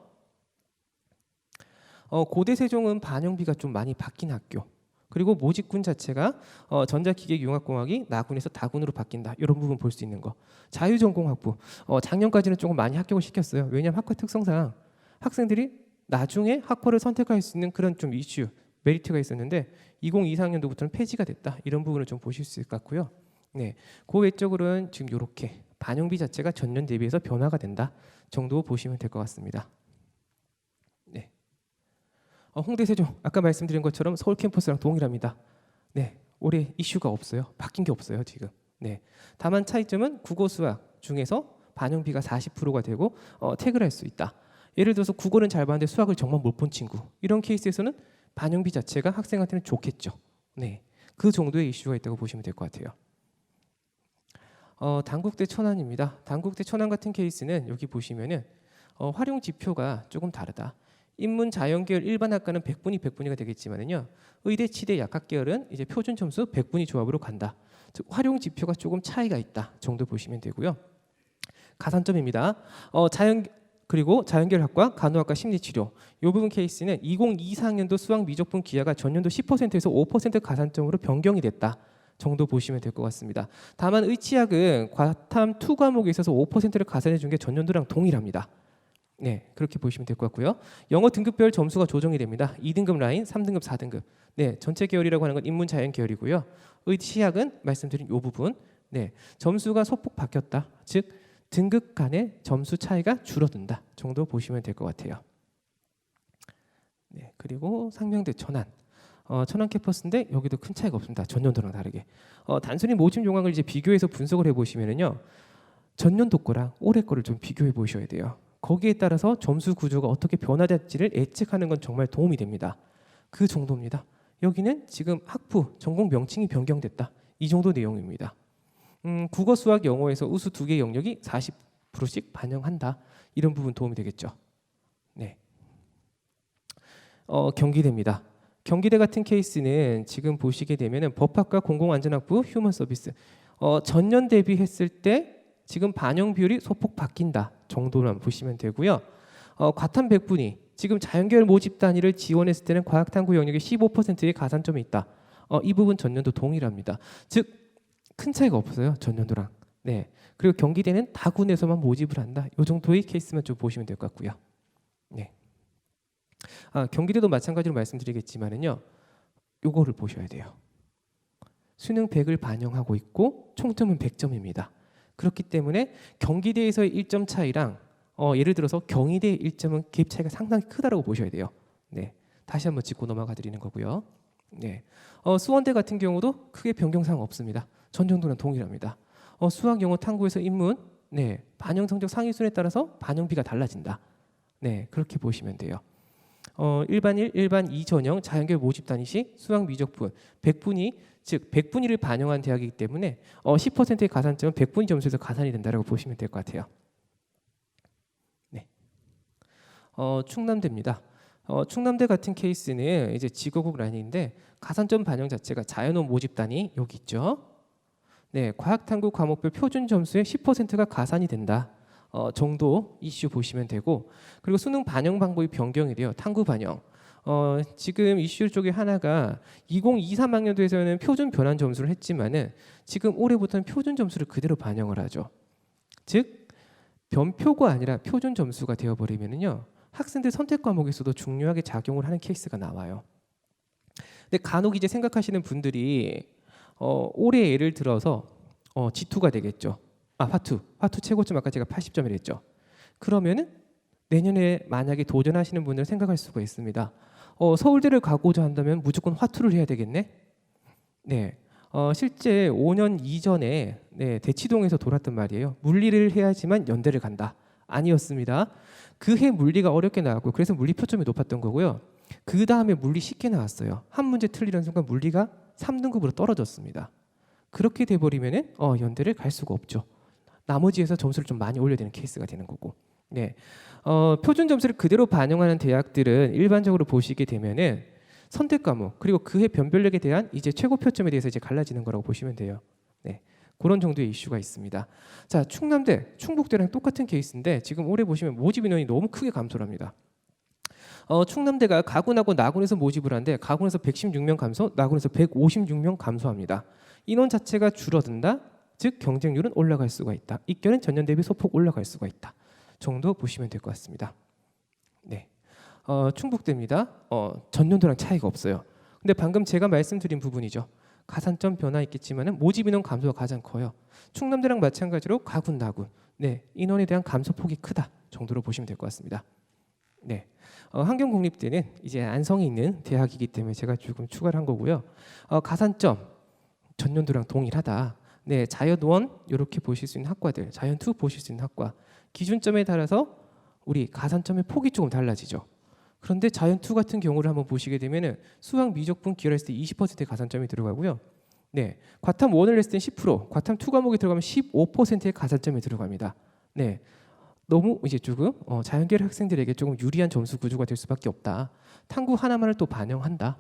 고대 세종은 반영비가 좀 많이 바뀐 학교. 그리고 모집군 자체가 전자기계융합공학이 나군에서 다군으로 바뀐다. 이런 부분 볼 수 있는 거. 자유전공 확보. 작년까지는 조금 많이 합격을 시켰어요. 왜냐하면 학과 특성상 학생들이 나중에 학과를 선택할 수 있는 그런 좀 이슈, 메리트가 있었는데 2024학년도부터는 폐지가 됐다. 이런 부분을 좀 보실 수 있을 것 같고요. 그 외적으로는 지금 이렇게 반영비 자체가 전년 대비해서 변화가 된다 정도 보시면 될 것 같습니다. 홍대 세종 아까 말씀드린 것처럼 서울 캠퍼스랑 동일합니다. 올해 이슈가 없어요. 바뀐 게 없어요 지금. 다만 차이점은 국어 수학 중에서 반영비가 40%가 되고 태그를 할 수 있다. 예를 들어서 국어는 잘 봤는데 수학을 정말 못 본 친구, 이런 케이스에서는 반영비 자체가 학생한테는 좋겠죠. 그 정도의 이슈가 있다고 보시면 될 것 같아요. 단국대 천안입니다. 단국대 천안 같은 케이스는 여기 보시면은 활용 지표가 조금 다르다. 인문 자연계열 일반 학과는 100분이 100분위가 되겠지만은요, 의대 치대 약학 계열은 이제 표준 점수 100분위 조합으로 간다. 즉 활용 지표가 조금 차이가 있다 정도 보시면 되고요. 가산점입니다. 그리고 자연계열학과, 간호학과, 심리치료 이 부분 케이스는 2024학년도 수학 미적분 기하가 전년도 10%에서 5% 가산점으로 변경이 됐다 정도 보시면 될 것 같습니다. 다만 의치학은 과탐 2 과목에 있어서 5%를 가산해 준 게 전년도랑 동일합니다. 그렇게 보시면 될 것 같고요. 영어 등급별 점수가 조정이 됩니다. 2등급 라인, 3등급, 4등급. 전체 계열이라고 하는 건 인문 자연 계열이고요. 의치학은 말씀드린 이 부분. 점수가 소폭 바뀌었다. 즉 등급 간의 점수 차이가 줄어든다 정도 보시면 될 것 같아요. 그리고 상명대 천안. 천안 캠퍼스인데 여기도 큰 차이가 없습니다. 전년도랑 다르게. 단순히 모집 용학을 이제 비교해서 분석을 해보시면은요, 전년도 거랑 올해 거를 좀 비교해 보셔야 돼요. 거기에 따라서 점수 구조가 어떻게 변화될지를 예측하는 건 정말 도움이 됩니다. 그 정도입니다. 여기는 지금 학부 전공 명칭이 변경됐다. 이 정도 내용입니다. 국어, 수학, 영어에서 우수 2개 영역이 40%씩 반영한다. 이런 부분 도움이 되겠죠. 네. 경기대입니다. 경기대 같은 케이스는 지금 보시게 되면은 법학과 공공안전학부 휴먼 서비스 전년 대비했을 때 지금 반영 비율이 소폭 바뀐다 정도만 보시면 되고요. 과탐 100분위 지금 자연계열 모집 단위를 지원했을 때는 과학탐구 영역에 15%의 가산점이 있다. 이 부분 전년도 동일합니다. 즉 큰 차이가 없어요. 전년도랑. 네. 그리고 경기대는 다군에서만 모집을 한다. 이 정도의 케이스만 좀 보시면 될 것 같고요. 네. 경기대도 마찬가지로 말씀드리겠지만은요. 요거를 보셔야 돼요. 수능 100을 반영하고 있고 총점은 100점입니다. 그렇기 때문에 경기대에서의 1점 차이랑 예를 들어서 경희대의 1점은 갭 차이가 상당히 크다라고 보셔야 돼요. 네. 다시 한번 짚고 넘어가 드리는 거고요. 네. 수원대 같은 경우도 크게 변경사항 없습니다. 전 정도는 동일합니다. 수학, 영어, 탐구에서 인문 네. 반영 성적 상위순에 따라서 반영비가 달라진다. 네. 그렇게 보시면 돼요. 일반 1, 일반 2 전형 자연계열 모집 단위 시 수학 미적분 100분위 즉 100분위를 반영한 대학이기 때문에 10%의 가산점은 100분위 점수에서 가산이 된다라고 보시면 될 것 같아요. 네. 충남대입니다. 충남대 같은 케이스는 이제 지거국 라인인데 가산점 반영 자체가 자연원 모집 단위 여기 있죠. 네, 과학탐구 과목별 표준 점수의 10%가 가산이 된다. 정도 이슈 보시면 되고 그리고 수능 반영 방법이 변경이 돼요. 탐구 반영. 지금 이슈 쪽에 하나가 2023학년도에서는 표준 변환 점수를 했지만은 지금 올해부터는 표준 점수를 그대로 반영을 하죠. 즉 변표가 아니라 표준 점수가 되어버리면은요 학생들 선택 과목에서도 중요하게 작용을 하는 케이스가 나와요. 근데 간혹 이제 생각하시는 분들이 올해 예를 들어서 G2가 되겠죠. 화투 최고점 아까 제가 80점을 했죠. 그러면은 내년에 만약에 도전하시는 분들 생각할 수가 있습니다. 서울대를 가고자 한다면 무조건 화투를 해야 되겠네. 네. 실제 5년 이전에 대치동에서 돌았던 말이에요. 물리를 해야지만 연대를 간다. 아니었습니다. 그 해 물리가 어렵게 나왔고 그래서 물리 표점이 높았던 거고요. 그 다음에 물리 쉽게 나왔어요. 한 문제 틀리는 순간 물리가 3등급으로 떨어졌습니다. 그렇게 돼버리면은 연대를 갈 수가 없죠. 나머지에서 점수를 좀 많이 올려야 되는 케이스가 되는 거고. 네. 표준 점수를 그대로 반영하는 대학들은 일반적으로 보시게 되면은 선택 과목 그리고 그해 변별력에 대한 이제 최고 표점에 대해서 이제 갈라지는 거라고 보시면 돼요. 네. 그런 정도의 이슈가 있습니다. 자, 충남대, 충북대랑 똑같은 케이스인데 지금 올해 보시면 모집 인원이 너무 크게 감소를 합니다. 충남대가 가군하고 나군에서 모집을 하는데 가군에서 116명 감소, 나군에서 156명 감소합니다. 인원 자체가 줄어든다. 즉 경쟁률은 올라갈 수가 있다. 입결은 전년 대비 소폭 올라갈 수가 있다. 정도 보시면 될 것 같습니다. 네, 충북대입니다. 전년도랑 차이가 없어요. 근데 방금 제가 말씀드린 부분이죠. 가산점 변화 있겠지만은 모집 인원 감소가 가장 커요. 충남대랑 마찬가지로 가군, 나군, 네 인원에 대한 감소폭이 크다 정도로 보시면 될 것 같습니다. 네, 환경국립대는 이제 안성에 있는 대학이기 때문에 제가 조금 추가를 한 거고요. 가산점 전년도랑 동일하다. 네, 자연1 이렇게 보실 수 있는 학과들, 자연2 보실 수 있는 학과 기준점에 따라서 우리 가산점의 폭이 조금 달라지죠. 그런데 자연2 같은 경우를 한번 보시게 되면은 수학 미적분 기여했을 때 20%의 가산점이 들어가고요. 네, 과탐 1을 했을 때 10%, 과탐 2 과목이 들어가면 15%의 가산점이 들어갑니다. 네, 너무 이제 조금 자연계열 학생들에게 조금 유리한 점수 구조가 될 수밖에 없다. 탐구 하나만을 또 반영한다.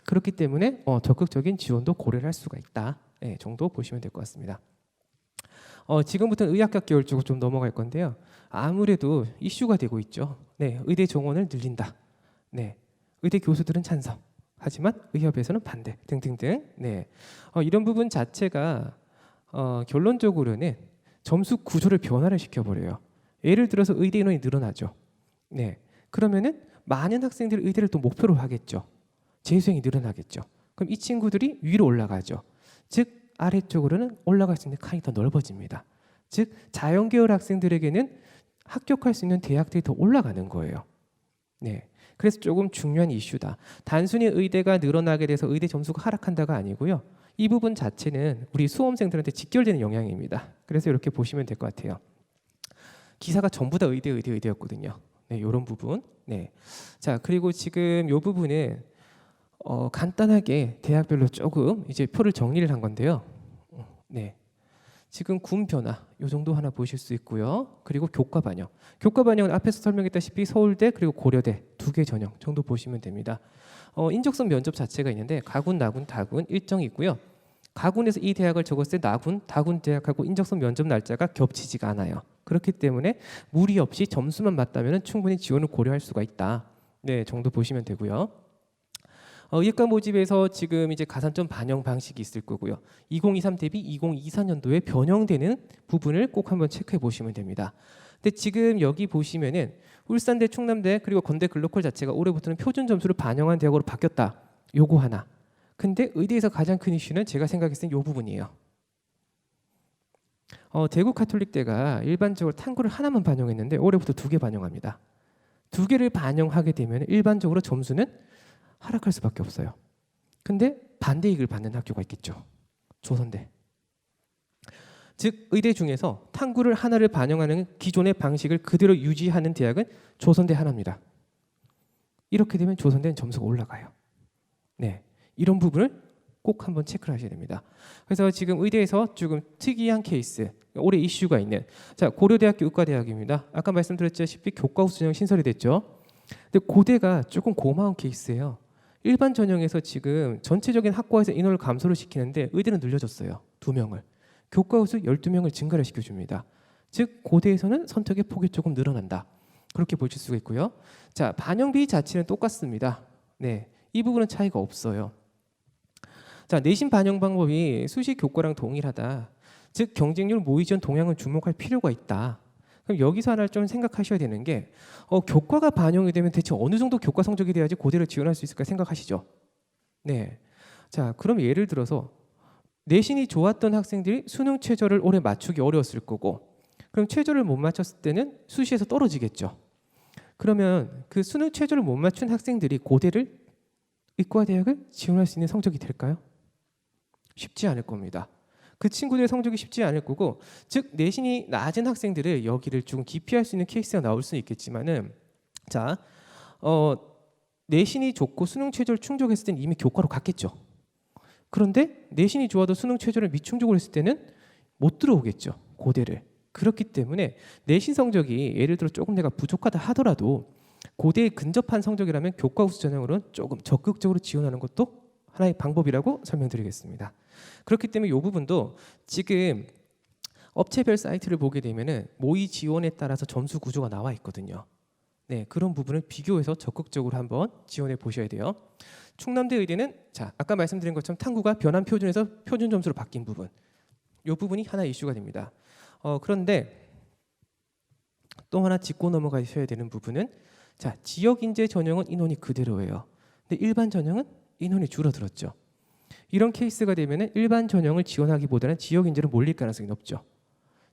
그렇기 때문에 적극적인 지원도 고려를 할 수가 있다. 네, 정도 보시면 될 것 같습니다. 지금부터는 의학학 계열 쪽으로 좀 넘어갈 건데요. 아무래도 이슈가 되고 있죠. 네, 의대 정원을 늘린다. 네, 의대 교수들은 찬성. 하지만 의협에서는 반대 등등등. 네, 이런 부분 자체가 결론적으로는 점수 구조를 변화를 시켜버려요. 예를 들어서 의대 인원이 늘어나죠. 네, 그러면은 많은 학생들이 의대를 또 목표로 하겠죠. 재수생이 늘어나겠죠. 그럼 이 친구들이 위로 올라가죠. 즉 아래쪽으로는 올라갈 수 있는 칸이 더 넓어집니다. 즉 자연계열 학생들에게는 합격할 수 있는 대학들이 더 올라가는 거예요. 네, 그래서 조금 중요한 이슈다. 단순히 의대가 늘어나게 돼서 의대 점수가 하락한다가 아니고요. 이 부분 자체는 우리 수험생들한테 직결되는 영향입니다. 그래서 이렇게 보시면 될 것 같아요. 기사가 전부 다 의대였거든요. 네, 이런 부분. 네, 자 그리고 지금 이 부분은 간단하게 대학별로 조금 이제 표를 정리를 한 건데요. 네. 지금 군 변화 요 정도 하나 보실 수 있고요. 그리고 교과 반영. 교과 반영은 앞에서 설명했다시피 서울대 그리고 고려대 두 개 전형 정도 보시면 됩니다. 인적성 면접 자체가 있는데 가군, 나군, 다군 일정이 있고요. 가군에서 이 대학을 적었을 때 나군, 다군 대학하고 인적성 면접 날짜가 겹치지가 않아요. 그렇기 때문에 무리 없이 점수만 맞다면 충분히 지원을 고려할 수가 있다. 네, 정도 보시면 되고요. 의예과 모집에서 지금 이제 가산점 반영 방식이 있을 거고요. 2023 대비 2024년도에 변형되는 부분을 꼭 한번 체크해 보시면 됩니다. 근데 지금 여기 보시면은 울산대, 충남대 그리고 건대 글로컬 자체가 올해부터는 표준 점수를 반영한 대학으로 바뀌었다. 요거 하나. 근데 의대에서 가장 큰 이슈는 제가 생각했을 때 요 부분이에요. 대구 카톨릭대가 일반적으로 탐구를 하나만 반영했는데 올해부터 두 개 반영합니다. 두 개를 반영하게 되면 일반적으로 점수는 하락할 수밖에 없어요. 근데 반대이익을 받는 학교가 있겠죠. 조선대. 즉 의대 중에서 탐구를 하나를 반영하는 기존의 방식을 그대로 유지하는 대학은 조선대 하나입니다. 이렇게 되면 조선대는 점수가 올라가요. 네, 이런 부분을 꼭 한번 체크를 하셔야 됩니다. 그래서 지금 의대에서 조금 특이한 케이스, 올해 이슈가 있는 자 고려대학교 의과대학입니다. 아까 말씀드렸다시피 교과우수 전형 신설이 됐죠. 근데 고대가 조금 고마운 케이스예요. 일반 전형에서 지금 전체적인 학과에서 인원을 감소를 시키는데 의대는 늘려줬어요. 2명을. 교과우수 12명을 증가를 시켜줍니다. 즉 고대에서는 선택의 폭이 조금 늘어난다. 그렇게 보실 수가 있고요. 자 반영비 자체는 똑같습니다. 네, 이 부분은 차이가 없어요. 자 내신 반영 방법이 수시 교과랑 동일하다. 즉 경쟁률 모의 지원 동향을 주목할 필요가 있다. 그럼 여기서 하나 좀 생각하셔야 되는 게 교과가 반영이 되면 대체 어느 정도 교과 성적이 돼야지 고대를 지원할 수 있을까 생각하시죠? 네. 자 그럼 예를 들어서 내신이 좋았던 학생들이 수능 최저를 올해 맞추기 어려웠을 거고 그럼 최저를 못 맞췄을 때는 수시에서 떨어지겠죠. 그러면 그 수능 최저를 못 맞춘 학생들이 고대를 의과대학을 지원할 수 있는 성적이 될까요? 쉽지 않을 겁니다. 그 친구들의 성적이 쉽지 않을 거고 즉 내신이 낮은 학생들을 여기를 좀 기피할 수 있는 케이스가 나올 수는 있겠지만은 자 내신이 좋고 수능 최저를 충족했을 때는 이미 교과로 갔겠죠. 그런데 내신이 좋아도 수능 최저를 미충족을 했을 때는 못 들어오겠죠. 고대를. 그렇기 때문에 내신 성적이 예를 들어 조금 내가 부족하다 하더라도 고대에 근접한 성적이라면 교과 우수 전형으로는 조금 적극적으로 지원하는 것도 하나의 방법이라고 설명드리겠습니다. 그렇기 때문에 이 부분도 지금 업체별 사이트를 보게 되면은 모의 지원에 따라서 점수 구조가 나와 있거든요. 네, 그런 부분을 비교해서 적극적으로 한번 지원해 보셔야 돼요. 충남대 의대는 자 아까 말씀드린 것처럼 탐구가 변환 표준에서 표준 점수로 바뀐 부분, 이 부분이 하나 이슈가 됩니다. 그런데 또 하나 짚고 넘어가셔야 되는 부분은 자 지역 인재 전형은 인원이 그대로예요. 근데 일반 전형은 인원이 줄어들었죠. 이런 케이스가 되면 일반 전형을 지원하기보다는 지역 인재로 몰릴 가능성이 높죠.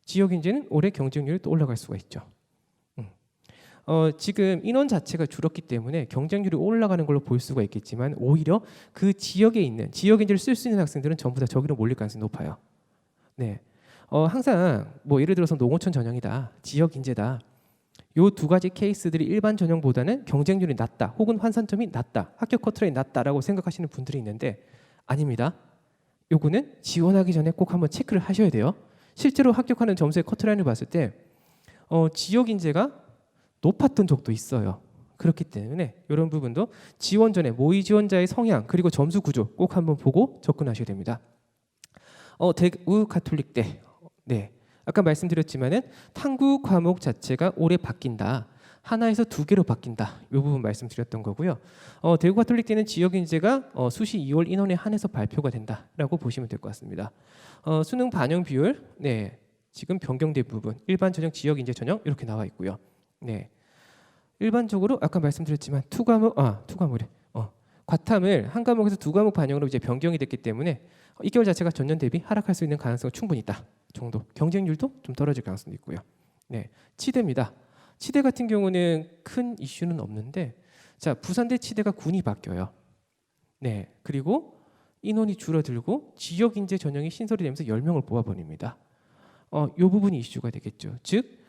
지역 인재는 올해 경쟁률이 또 올라갈 수가 있죠. 지금 인원 자체가 줄었기 때문에 경쟁률이 올라가는 걸로 볼 수가 있겠지만 오히려 그 지역에 있는 지역 인재를 쓸 수 있는 학생들은 전부 다 저기로 몰릴 가능성이 높아요. 네, 항상 뭐 예를 들어서 농어촌 전형이다, 지역 인재다. 요 두 가지 케이스들이 일반 전형보다는 경쟁률이 낮다, 혹은 환산점이 낮다, 합격 커트라인이 낮다라고 생각하시는 분들이 있는데 아닙니다. 요거는 지원하기 전에 꼭 한번 체크를 하셔야 돼요. 실제로 합격하는 점수의 커트라인을 봤을 때 지역 인재가 높았던 적도 있어요. 그렇기 때문에 이런 부분도 지원 전에 모의 지원자의 성향 그리고 점수 구조 꼭 한번 보고 접근하셔야 됩니다. 대구 가톨릭대 네. 아까 말씀드렸지만은 탐구 과목 자체가 올해 바뀐다. 하나에서 두 개로 바뀐다. 이 부분 말씀드렸던 거고요. 대구 가톨릭대는 지역 인재가 수시 2월 인원에 한해서 발표가 된다라고 보시면 될 것 같습니다. 수능 반영 비율 네. 지금 변경된 부분 일반 전형, 지역 인재 전형 이렇게 나와 있고요. 네. 일반적으로 아까 말씀드렸지만 투과물에 과탐을 한 과목에서 두 과목 반영으로 이제 변경이 됐기 때문에 2개월 자체가 전년 대비 하락할 수 있는 가능성은 충분히 있다 정도. 경쟁률도 좀 떨어질 가능성도 있고요. 네, 치대입니다. 치대 같은 경우는 큰 이슈는 없는데 자 부산대 치대가 군이 바뀌어요. 네, 그리고 인원이 줄어들고 지역 인재 전형이 신설이 되면서 10명을 뽑아버립니다. 이 부분이 이슈가 되겠죠. 즉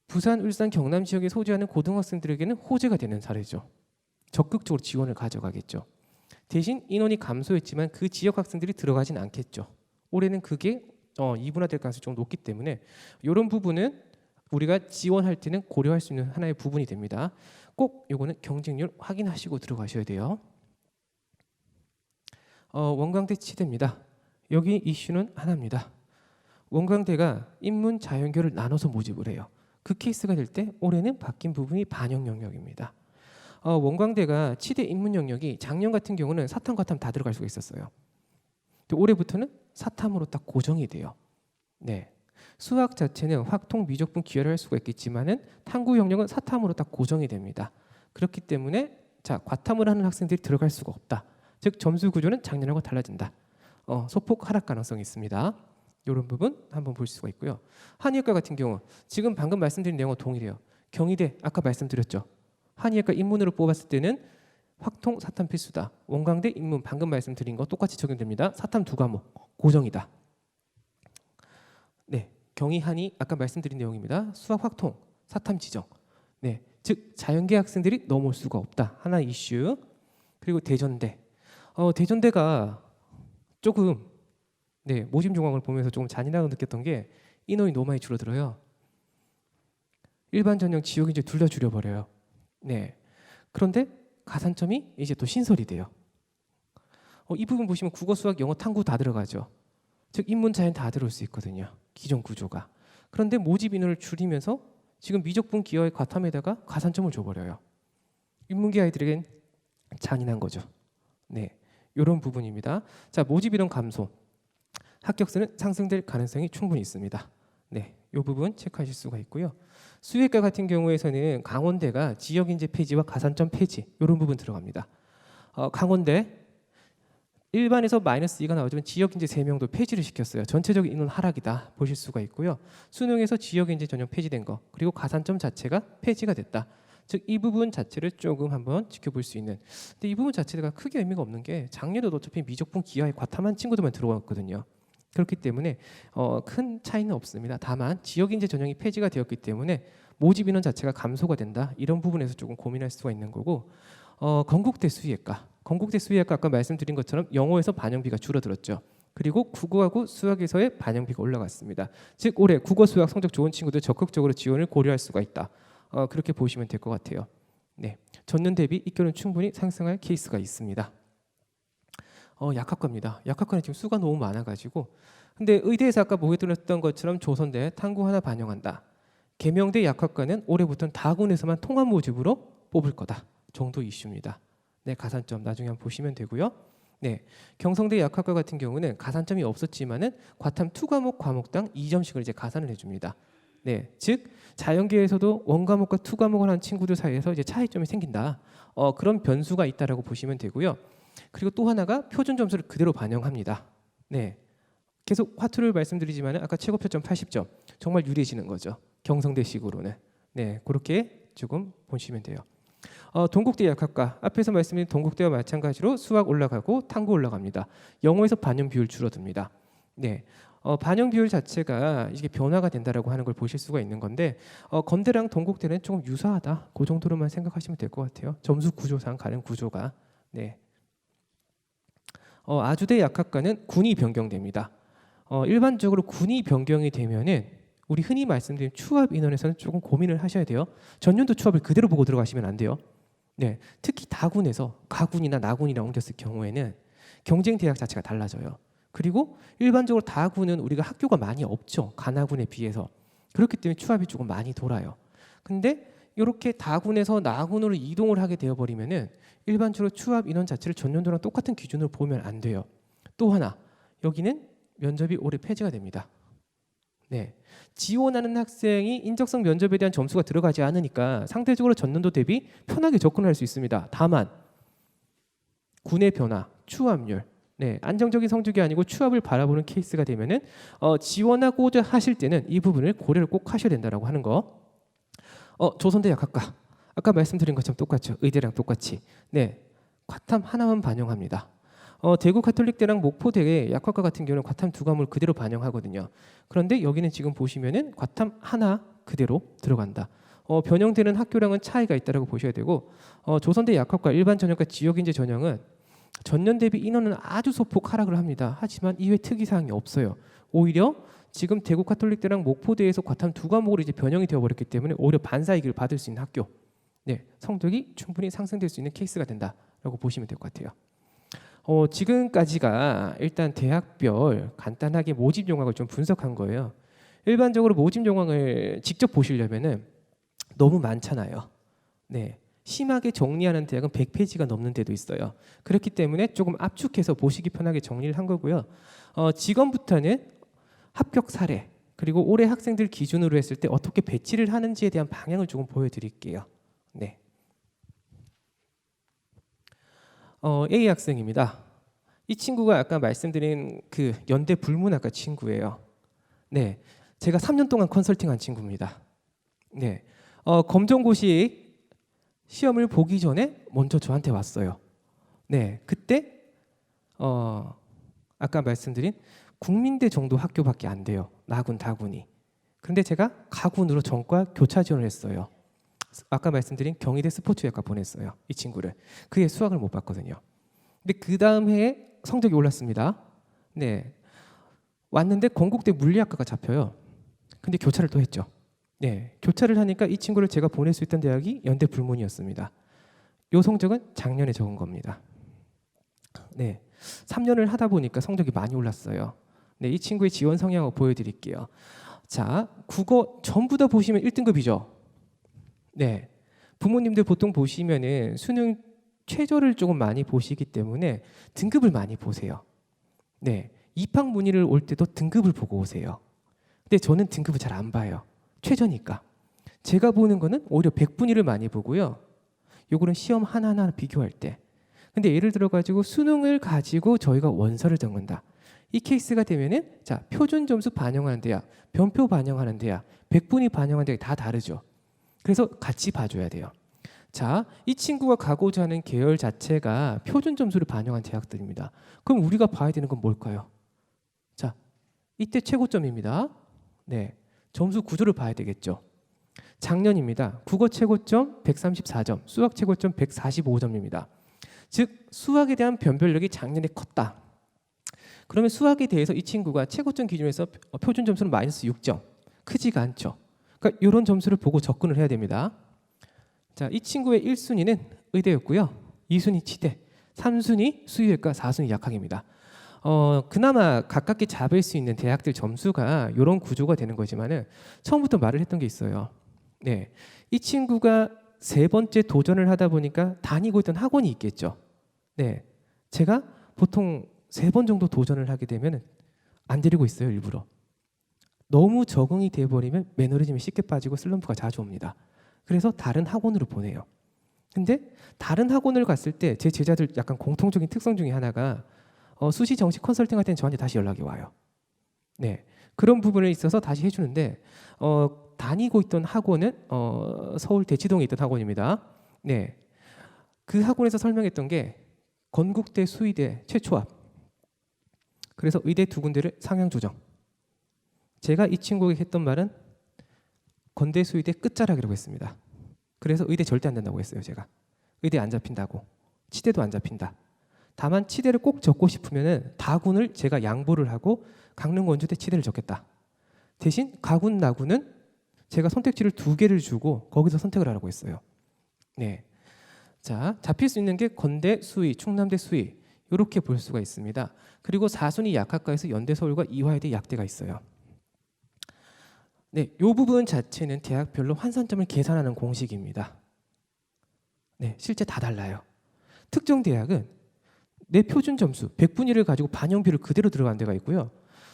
부산, 울산, 경남 지역에 소재하는 고등학생들에게는 호재가 되는 사례죠. 적극적으로 지원을 가져가겠죠. 대신 인원이 감소했지만 그 지역 학생들이 들어가진 않겠죠. 올해는 그게 이분화될 가능성이 좀 높기 때문에 이런 부분은 우리가 지원할 때는 고려할 수 있는 하나의 부분이 됩니다. 꼭 요거는 경쟁률 확인하시고 들어가셔야 돼요. 원광대 치대입니다. 여기 이슈는 하나입니다. 원광대가 인문 자연계를 나눠서 모집을 해요. 그 케이스가 될 때 올해는 바뀐 부분이 반영 영역입니다. 원광대가 치대 인문 영역이 작년 같은 경우는 사탐, 과탐 다 들어갈 수가 있었어요. 올해부터는 사탐으로 딱 고정이 돼요. 네. 수학 자체는 확통, 미적분 기여를 할 수가 있겠지만은 탐구 영역은 사탐으로 딱 고정이 됩니다. 그렇기 때문에 자 과탐을 하는 학생들이 들어갈 수가 없다. 즉 점수 구조는 작년하고 달라진다. 소폭 하락 가능성이 있습니다. 이런 부분 한번 볼 수가 있고요. 한의학과 같은 경우 지금 방금 말씀드린 내용과 동일해요. 경희대 아까 말씀드렸죠. 한의학과 인문으로 뽑았을 때는 확통, 사탐 필수다. 원광대 인문 방금 말씀드린 거 똑같이 적용됩니다. 사탐 2과목 고정이다. 네, 경희 한의 아까 말씀드린 내용입니다. 수학 확통, 사탐 지정. 네, 즉 자연계 학생들이 넘어올 수가 없다. 하나 이슈. 그리고 대전대. 대전대가 조금 모집 정황을 보면서 조금 잔인하게 느꼈던 게 인원이 너무 많이 줄어들어요. 일반 전형 지역 이제 둘 다 줄여버려요. 네. 그런데 가산점이 이제 또 신설이 돼요. 이 부분 보시면 국어, 수학, 영어, 탐구 다 들어가죠. 즉 인문, 자연 다 들어올 수 있거든요. 기존 구조가. 그런데 모집 인원을 줄이면서 지금 미적분 기여의 과탐에다가 가산점을 줘버려요. 인문계 아이들에겐 잔인한 거죠. 네, 이런 부분입니다. 자, 모집 인원 감소. 합격수는 상승될 가능성이 충분히 있습니다. 네, 이 부분 체크하실 수가 있고요. 수의과 같은 경우에서는 강원대가 지역 인재 폐지와 가산점 폐지 이런 부분 들어갑니다. 강원대 일반에서 -2가 나오지만 지역 인재 3명도 폐지를 시켰어요. 전체적인 인원 하락이다 보실 수가 있고요. 수능에서 지역 인재 전형 폐지된 거 그리고 가산점 자체가 폐지가 됐다. 즉 이 부분 자체를 조금 한번 지켜볼 수 있는. 근데 이 부분 자체가 크게 의미가 없는 게 작년에도 어차피 미적분 기하에 과탐한 친구들만 들어왔거든요. 그렇기 때문에 큰 차이는 없습니다. 다만 지역 인재 전형이 폐지가 되었기 때문에 모집 인원 자체가 감소가 된다. 이런 부분에서 조금 고민할 수가 있는 거고. 건국대 수의학과. 건국대 수의학과 아까 말씀드린 것처럼 영어에서 반영비가 줄어들었죠. 그리고 국어하고 수학에서의 반영비가 올라갔습니다. 즉 올해 국어, 수학 성적 좋은 친구들 적극적으로 지원을 고려할 수가 있다. 그렇게 보시면 될 것 같아요. 네, 전년 대비 입결은 충분히 상승할 케이스가 있습니다. 약학과입니다. 약학과는 지금 수가 너무 많아가지고 근데 의대에서 아까 보여드렸던 것처럼 조선대 탐구 하나 반영한다. 계명대 약학과는 올해부터는 다군에서만 통합 모집으로 뽑을 거다 정도 이슈입니다. 네, 가산점 나중에 한번 보시면 되고요. 네, 경성대 약학과 같은 경우는 가산점이 없었지만은 과탐 2과목 과목당 2점씩을 이제 가산을 해줍니다. 네, 즉 자연계에서도 원과목과 2과목을 하는 친구들 사이에서 이제 차이점이 생긴다. 그런 변수가 있다라고 보시면 되고요. 그리고 또 하나가 표준 점수를 그대로 반영합니다. 네, 계속 화투를 말씀드리지만 아까 최고 표점 80점 정말 유리해지는 거죠. 경성대식으로는. 네, 그렇게 조금 보시면 돼요. 동국대 약학과 앞에서 말씀드린 동국대와 마찬가지로 수학 올라가고 탐구 올라갑니다. 영어에서 반영 비율 줄어듭니다. 네, 반영 비율 자체가 이게 변화가 된다라고 하는 걸 보실 수가 있는 건데 건대랑 동국대는 조금 유사하다. 그 정도로만 생각하시면 될 것 같아요. 점수 구조상 가는 구조가. 네. 아주대 약학과는 군이 변경됩니다. 일반적으로 군이 변경이 되면은 우리 흔히 말씀드린 추합 인원에서는 조금 고민을 하셔야 돼요. 전년도 추합을 그대로 보고 들어가시면 안 돼요. 네, 특히 다군에서 가군이나 나군이나 옮겼을 경우에는 경쟁 대학 자체가 달라져요. 그리고 일반적으로 다군은 우리가 학교가 많이 없죠. 가나군에 비해서. 그렇기 때문에 추합이 조금 많이 돌아요. 근데 이렇게 다군에서 나군으로 이동을 하게 되어버리면은 일반적으로 추합 인원 자체를 전년도랑 똑같은 기준으로 보면 안 돼요. 또 하나, 여기는 면접이 올해 폐지가 됩니다. 네, 지원하는 학생이 인적성 면접에 대한 점수가 들어가지 않으니까 상대적으로 전년도 대비 편하게 접근할 수 있습니다. 다만 군의 변화, 추합률, 네, 안정적인 성적이 아니고 추합을 바라보는 케이스가 되면은 지원하고자 하실 때는 이 부분을 고려를 꼭 하셔야 된다라고 하는 거. 조선대 약학과 아까 말씀드린 것처럼 똑같죠. 의대랑 똑같이. 네, 과탐 하나만 반영합니다. 대구 가톨릭대랑 목포대 약학과 같은 경우는 과탐 2과목을 그대로 반영하거든요. 그런데 여기는 지금 보시면은 과탐 하나 그대로 들어간다. 변형되는 학교랑은 차이가 있다라고 보셔야 되고 조선대 약학과 일반 전형과 지역인재 전형은 전년 대비 인원은 아주 소폭 하락을 합니다. 하지만 이외 특이사항이 없어요. 오히려 지금 대구 카톨릭대랑 목포대에서 과탐 두 과목으로 이제 변형이 되어버렸기 때문에 오히려 반사이익을 받을 수 있는 학교, 네, 성적이 충분히 상승될 수 있는 케이스가 된다라고 보시면 될 것 같아요. 지금까지가 일단 대학별 간단하게 모집 요강을 좀 분석한 거예요. 일반적으로 모집 요강을 직접 보시려면은 너무 많잖아요. 네, 심하게 정리하는 대학은 100페이지가 넘는 데도 있어요. 그렇기 때문에 조금 압축해서 보시기 편하게 정리를 한 거고요. 지금부터는 합격 사례 그리고 올해 학생들 기준으로 했을 때 어떻게 배치를 하는지에 대한 방향을 조금 보여드릴게요. 네. A 학생입니다. 이 친구가 아까 말씀드린 그 연대 불문학과 친구예요. 네, 제가 3년 동안 컨설팅한 친구입니다. 네, 검정고시 시험을 보기 전에 먼저 저한테 왔어요. 네, 그때 아까 말씀드린 국민대 정도 학교밖에 안 돼요. 나군, 다군이. 그런데 제가 가군으로 전과 교차 지원을 했어요. 아까 말씀드린 경희대 스포츠학과 보냈어요. 이 친구를. 그게 수학을 못 봤거든요. 근데 그 다음 해에 성적이 올랐습니다. 네, 왔는데 건국대 물리학과가 잡혀요. 근데 교차를 또 했죠. 네, 교차를 하니까 이 친구를 제가 보낼 수 있던 대학이 연대 불문이었습니다. 요 성적은 작년에 적은 겁니다. 네, 3년을 하다 보니까 성적이 많이 올랐어요. 네, 이 친구의 지원 성향을 보여드릴게요. 자, 국어 전부 다 보시면 1등급이죠. 네, 부모님들 보통 보시면은 수능 최저를 조금 많이 보시기 때문에 등급을 많이 보세요. 네, 입학 문의를 올 때도 등급을 보고 오세요. 근데 저는 등급을 잘 안 봐요. 최저니까. 제가 보는 거는 오히려 백분위를 많이 보고요. 요거는 시험 하나하나 비교할 때. 근데 예를 들어 가지고 수능을 가지고 저희가 원서를 적는다. 이 케이스가 되면은 자, 표준 점수 반영하는 대학, 변표 반영하는 대학, 백분위 반영하는 대학이 다 다르죠. 그래서 같이 봐줘야 돼요. 자, 이 친구가 가고자 하는 계열 자체가 표준 점수를 반영한 대학들입니다. 그럼 우리가 봐야 되는 건 뭘까요? 자, 이때 최고점입니다. 네, 점수 구조를 봐야 되겠죠. 작년입니다. 국어 최고점 134점, 수학 최고점 145점입니다. 즉 수학에 대한 변별력이 작년에 컸다. 그러면 수학에 대해서 이 친구가 최고점 기준에서 표준 점수는 마이너스 6점, 크지가 않죠. 그러니까 이런 점수를 보고 접근을 해야 됩니다. 자, 이 친구의 1순위는 의대였고요. 2순위 치대, 3순위 수의외과, 4순위 약학입니다. 그나마 가깝게 잡을 수 있는 대학들 점수가 이런 구조가 되는 거지만은 처음부터 말을 했던 게 있어요. 네, 이 친구가 세 번째 도전을 하다 보니까 다니고 있던 학원이 있겠죠. 네, 제가 보통 3번 정도 도전을 하게 되면 안 데리고 있어요, 일부러. 너무 적응이 돼버리면 매너리즘이 쉽게 빠지고 슬럼프가 자주 옵니다. 그래서 다른 학원으로 보내요. 근데 다른 학원을 갔을 때 제 제자들 약간 공통적인 특성 중에 하나가 수시 정시 컨설팅 할 때는 저한테 다시 연락이 와요. 네, 그런 부분에 있어서 다시 해주는데 다니고 있던 학원은 서울 대치동에 있던 학원입니다. 네, 그 학원에서 설명했던 게 건국대, 수의대 최초합. 그래서 의대 두 군데를 상향 조정. 제가 이 친구에게 했던 말은 건대, 수의대 끝자락이라고 했습니다. 그래서 의대 절대 안 된다고 했어요. 제가 의대 안 잡힌다고, 치대도 안 잡힌다. 다만 치대를 꼭 적고 싶으면은 다군을 제가 양보를 하고 강릉 원주대 치대를 적겠다. 대신 가군, 나군은 제가 선택지를 2개를 주고 거기서 선택을 하라고 했어요. 네, 자, 잡힐 수 있는 게 건대, 수의, 충남대, 수의 이렇게 볼 수가 있습니다. 그리고 4순위 약학과에서 연대, 서울과 이화여대, 약대가 있어요. 네, 이 부분 자체는 대학별로 환산점을 계산하는 공식입니다. 네, 실제 다 달라요. 특정 대학은 내 표준 점수 100분위를 가지고 반영비를 그대로 들어간 데가 있고요.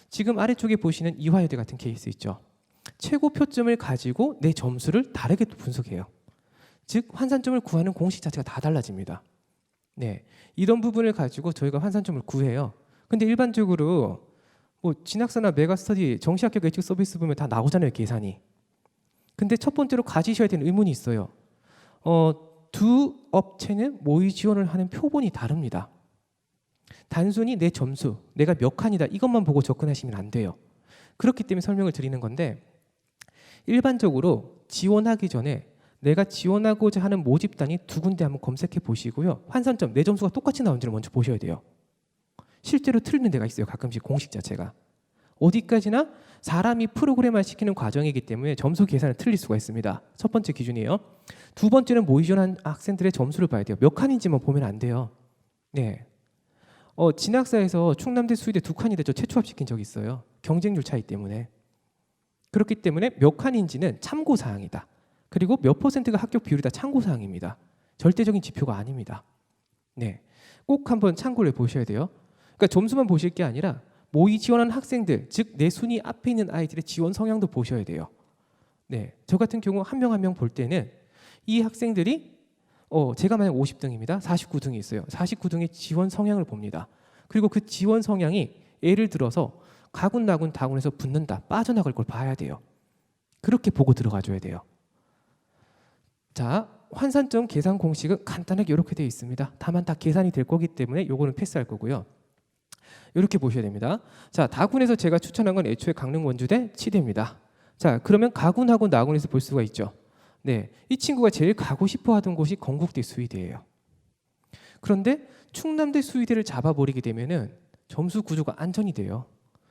지금 아래쪽에 보시는 이화여대 같은 케이스 있죠. 최고 표점을 가지고 내 점수를 다르게 분석해요. 즉 환산점을 구하는 공식 자체가 다 달라집니다. 네, 이런 부분을 가지고 저희가 환산점을 구해요. 근데 일반적으로 뭐 진학사나 메가스터디, 정시합격 예측 서비스 보면 다 나오잖아요, 계산이. 근데 첫 번째로 가지셔야 되는 의문이 있어요. 두 업체는 모의 지원을 하는 표본이 다릅니다. 단순히 내 점수, 내가 몇 칸이다 이것만 보고 접근하시면 안 돼요. 그렇기 때문에 설명을 드리는 건데 일반적으로 지원하기 전에 내가 지원하고자 하는 모집단이 두 군데 한번 검색해 보시고요. 환산점 내 점수가 똑같이 나온지를 먼저 보셔야 돼요. 실제로 틀리는 데가 있어요. 가끔씩 공식 자체가. 어디까지나 사람이 프로그램화 시키는 과정이기 때문에 점수 계산을 틀릴 수가 있습니다. 첫 번째 기준이에요. 두 번째는 모의 지원한 학생들의 점수를 봐야 돼요. 몇 칸인지만 보면 안 돼요. 네. 진학사에서 충남대 수의대 두 칸이 저 최초합시킨 적이 있어요. 경쟁률 차이 때문에. 그렇기 때문에 몇 칸인지는 참고 사항이다. 그리고 몇 퍼센트가 합격 비율이다 참고 사항입니다. 절대적인 지표가 아닙니다. 네. 꼭 한번 참고를 해 보셔야 돼요. 그러니까 점수만 보실 게 아니라 모의 지원한 학생들, 즉 내 순위 앞에 있는 아이들의 지원 성향도 보셔야 돼요. 네, 저 같은 경우 한 명 한 명 볼 때는 이 학생들이 제가 만약 50등입니다. 49등이 있어요. 49등의 지원 성향을 봅니다. 그리고 그 지원 성향이 예를 들어서 가군, 나군, 다군에서 붙는다, 빠져나갈 걸 봐야 돼요. 그렇게 보고 들어가줘야 돼요. 자, 환산점 계산 공식은 간단하게 이렇게 되어 있습니다. 다만 다 계산이 될 거기 때문에 요거는 패스할 거고요. 이렇게 보셔야 됩니다. 자, 다군에서 제가 추천한 건 애초에 강릉 원주대 치대입니다. 자, 그러면 가군하고 나군에서 볼 수가 있죠. 네, 이 친구가 제일 가고 싶어 하던 곳이 건국대 수의대예요. 그런데 충남대 수의대를 잡아버리게 되면은 점수 구조가 안전이 돼요.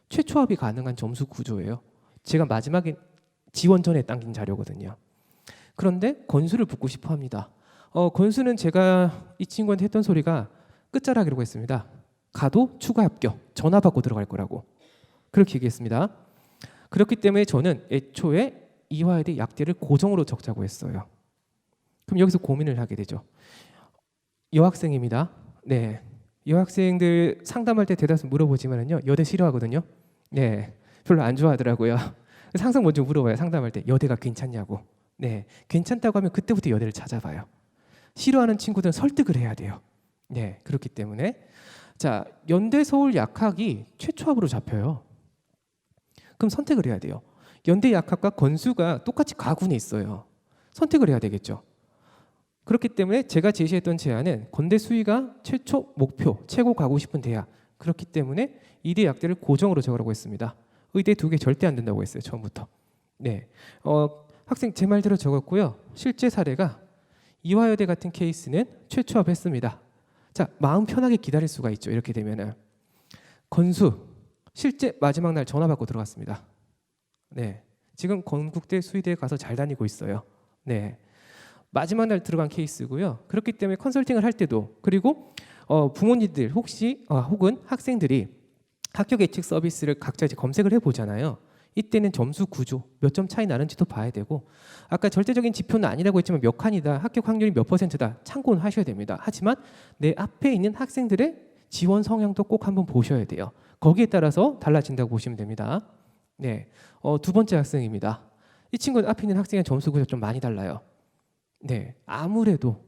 최초합이 가능한 점수 구조예요. 제가 마지막에 지원 전에 당긴 자료거든요. 그런데 건수를 붙고 싶어 합니다. 건수는 제가 이 친구한테 했던 소리가 끝자락이라고 했습니다. 가도 추가 합격, 전화 받고 들어갈 거라고 그렇게 얘기했습니다. 그렇기 때문에 저는 애초에 이화여대 약대를 고정으로 적자고 했어요. 그럼 여기서 고민을 하게 되죠. 여학생입니다. 네, 여학생들 상담할 때 대다수 물어보지만은요, 여대 싫어하거든요. 네, 별로 안 좋아하더라고요. 그래서 항상 먼저 물어봐요. 상담할 때 여대가 괜찮냐고. 네, 괜찮다고 하면 그때부터 여대를 찾아봐요. 싫어하는 친구들은 설득을 해야 돼요. 네, 그렇기 때문에 자, 연대 서울 약학이 최초합으로 잡혀요. 그럼 선택을 해야 돼요. 연대 약학과 건수가 똑같이 가군에 있어요. 선택을 해야 되겠죠. 그렇기 때문에 제가 제시했던 제안은 건대 수의가 최초 목표, 최고 가고 싶은 대학. 그렇기 때문에 이대 약대를 고정으로 적으라고 했습니다. 의대 두 개 절대 안 된다고 했어요. 처음부터. 네, 학생 제 말대로 적었고요. 실제 사례가 이화여대 같은 케이스는 최초합했습니다. 자, 마음 편하게 기다릴 수가 있죠. 이렇게 되면은 건수 실제 마지막 날 전화 받고 들어갔습니다. 네, 지금 건국대 수의대에 가서 잘 다니고 있어요. 네, 마지막 날 들어간 케이스고요. 그렇기 때문에 컨설팅을 할 때도 그리고 부모님들 혹시 혹은 학생들이 합격 예측 서비스를 각자 이제 검색을 해보잖아요. 이때는 점수 구조 몇 점 차이 나는지도 봐야 되고 아까 절대적인 지표는 아니라고 했지만 몇 칸이다 합격 확률이 몇 %다 참고는 하셔야 됩니다. 하지만 내 앞에 있는 학생들의 지원 성향도 꼭 한번 보셔야 돼요. 거기에 따라서 달라진다고 보시면 됩니다. 네, 두 번째 학생입니다. 이 친구 앞에 있는 학생의 점수 구조 좀 많이 달라요. 네, 아무래도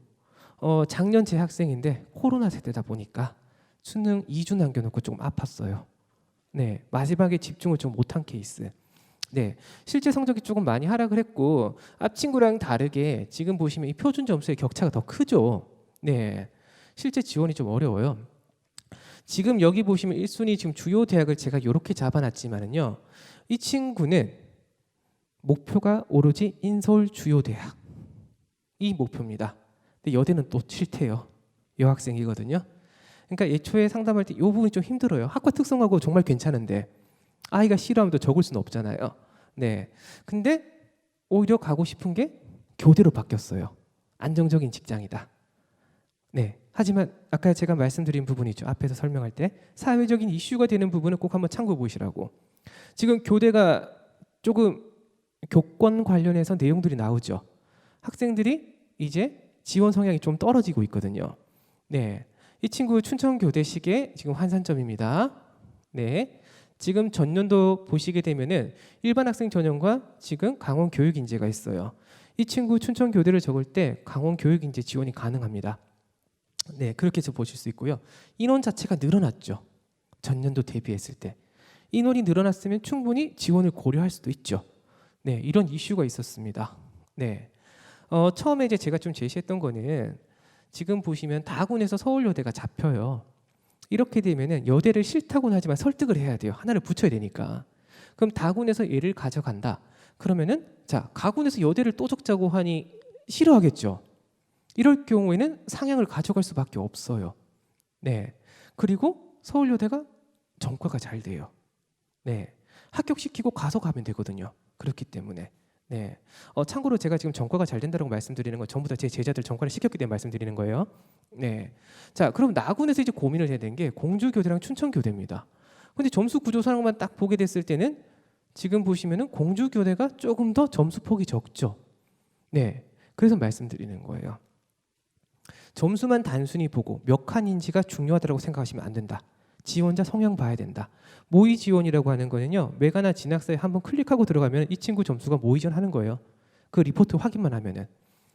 작년 제 학생인데 코로나 세대다 보니까 수능 2주 남겨놓고 조금 아팠어요. 네, 마지막에 집중을 좀 못한 케이스. 네, 실제 성적이 조금 많이 하락을 했고 앞 친구랑 다르게 지금 보시면 이 표준 점수의 격차가 더 크죠. 네, 실제 지원이 좀 어려워요. 지금 여기 보시면 1순위 지금 주요 대학을 제가 이렇게 잡아놨지만은요, 이 친구는 목표가 오로지 인서울 주요 대학 이 목표입니다. 근데 여대는 또 싫대요. 여학생이거든요. 그러니까 애초에 상담할 때 이 부분이 좀 힘들어요. 학과 특성하고 정말 괜찮은데 아이가 싫어하면 또 적을 수는 없잖아요. 네, 근데 오히려 가고 싶은 게 교대로 바뀌었어요. 안정적인 직장이다. 네, 하지만 아까 제가 말씀드린 부분이죠. 앞에서 설명할 때 사회적인 이슈가 되는 부분은 꼭 한번 참고해 보시라고. 지금 교대가 조금 교권 관련해서 내용들이 나오죠. 학생들이 이제 지원 성향이 좀 떨어지고 있거든요. 네, 이 친구 춘천교대식의 지금 환산점입니다. 네, 지금 전년도 보시게 되면은 일반 학생 전형과 지금 강원 교육인재가 있어요. 이 친구 춘천교대를 적을 때 강원 교육인재 지원이 가능합니다. 네, 그렇게 해서 보실 수 있고요. 인원 자체가 늘어났죠. 전년도 대비했을 때 인원이 늘어났으면 충분히 지원을 고려할 수도 있죠. 네, 이런 이슈가 있었습니다. 네, 처음에 이제 제가 좀 제시했던 거는 지금 보시면 다군에서 서울여대가 잡혀요. 이렇게 되면은 여대를 싫다고는 하지만 설득을 해야 돼요. 하나를 붙여야 되니까. 그럼 다군에서 얘를 가져간다. 그러면은 자, 가군에서 여대를 또 적자고 하니 싫어하겠죠. 이럴 경우에는 상향을 가져갈 수밖에 없어요. 네. 그리고 서울여대가 전과가 잘 돼요. 네. 합격시키고 가서 가면 되거든요. 그렇기 때문에. 네. 참고로 제가 지금 전과가 잘 된다고 말씀드리는 건 전부 다 제 제자들 전과를 시켰기 때문에 말씀드리는 거예요. 네. 자, 그럼 나군에서 이제 고민을 해야 되는 게 공주교대랑 춘천교대입니다. 근데 점수 구조 상황만 딱 보게 됐을 때는 지금 보시면은 공주교대가 조금 더 점수 폭이 적죠. 네. 그래서 말씀드리는 거예요. 점수만 단순히 보고 몇 칸인지가 중요하다고 생각하시면 안 된다. 지원자 성향 봐야 된다. 모의 지원이라고 하는 거는요. 메가나 진학사에 한번 클릭하고 들어가면 이 친구 점수가 모의 지원하는 거예요. 그 리포트 확인만 하면은.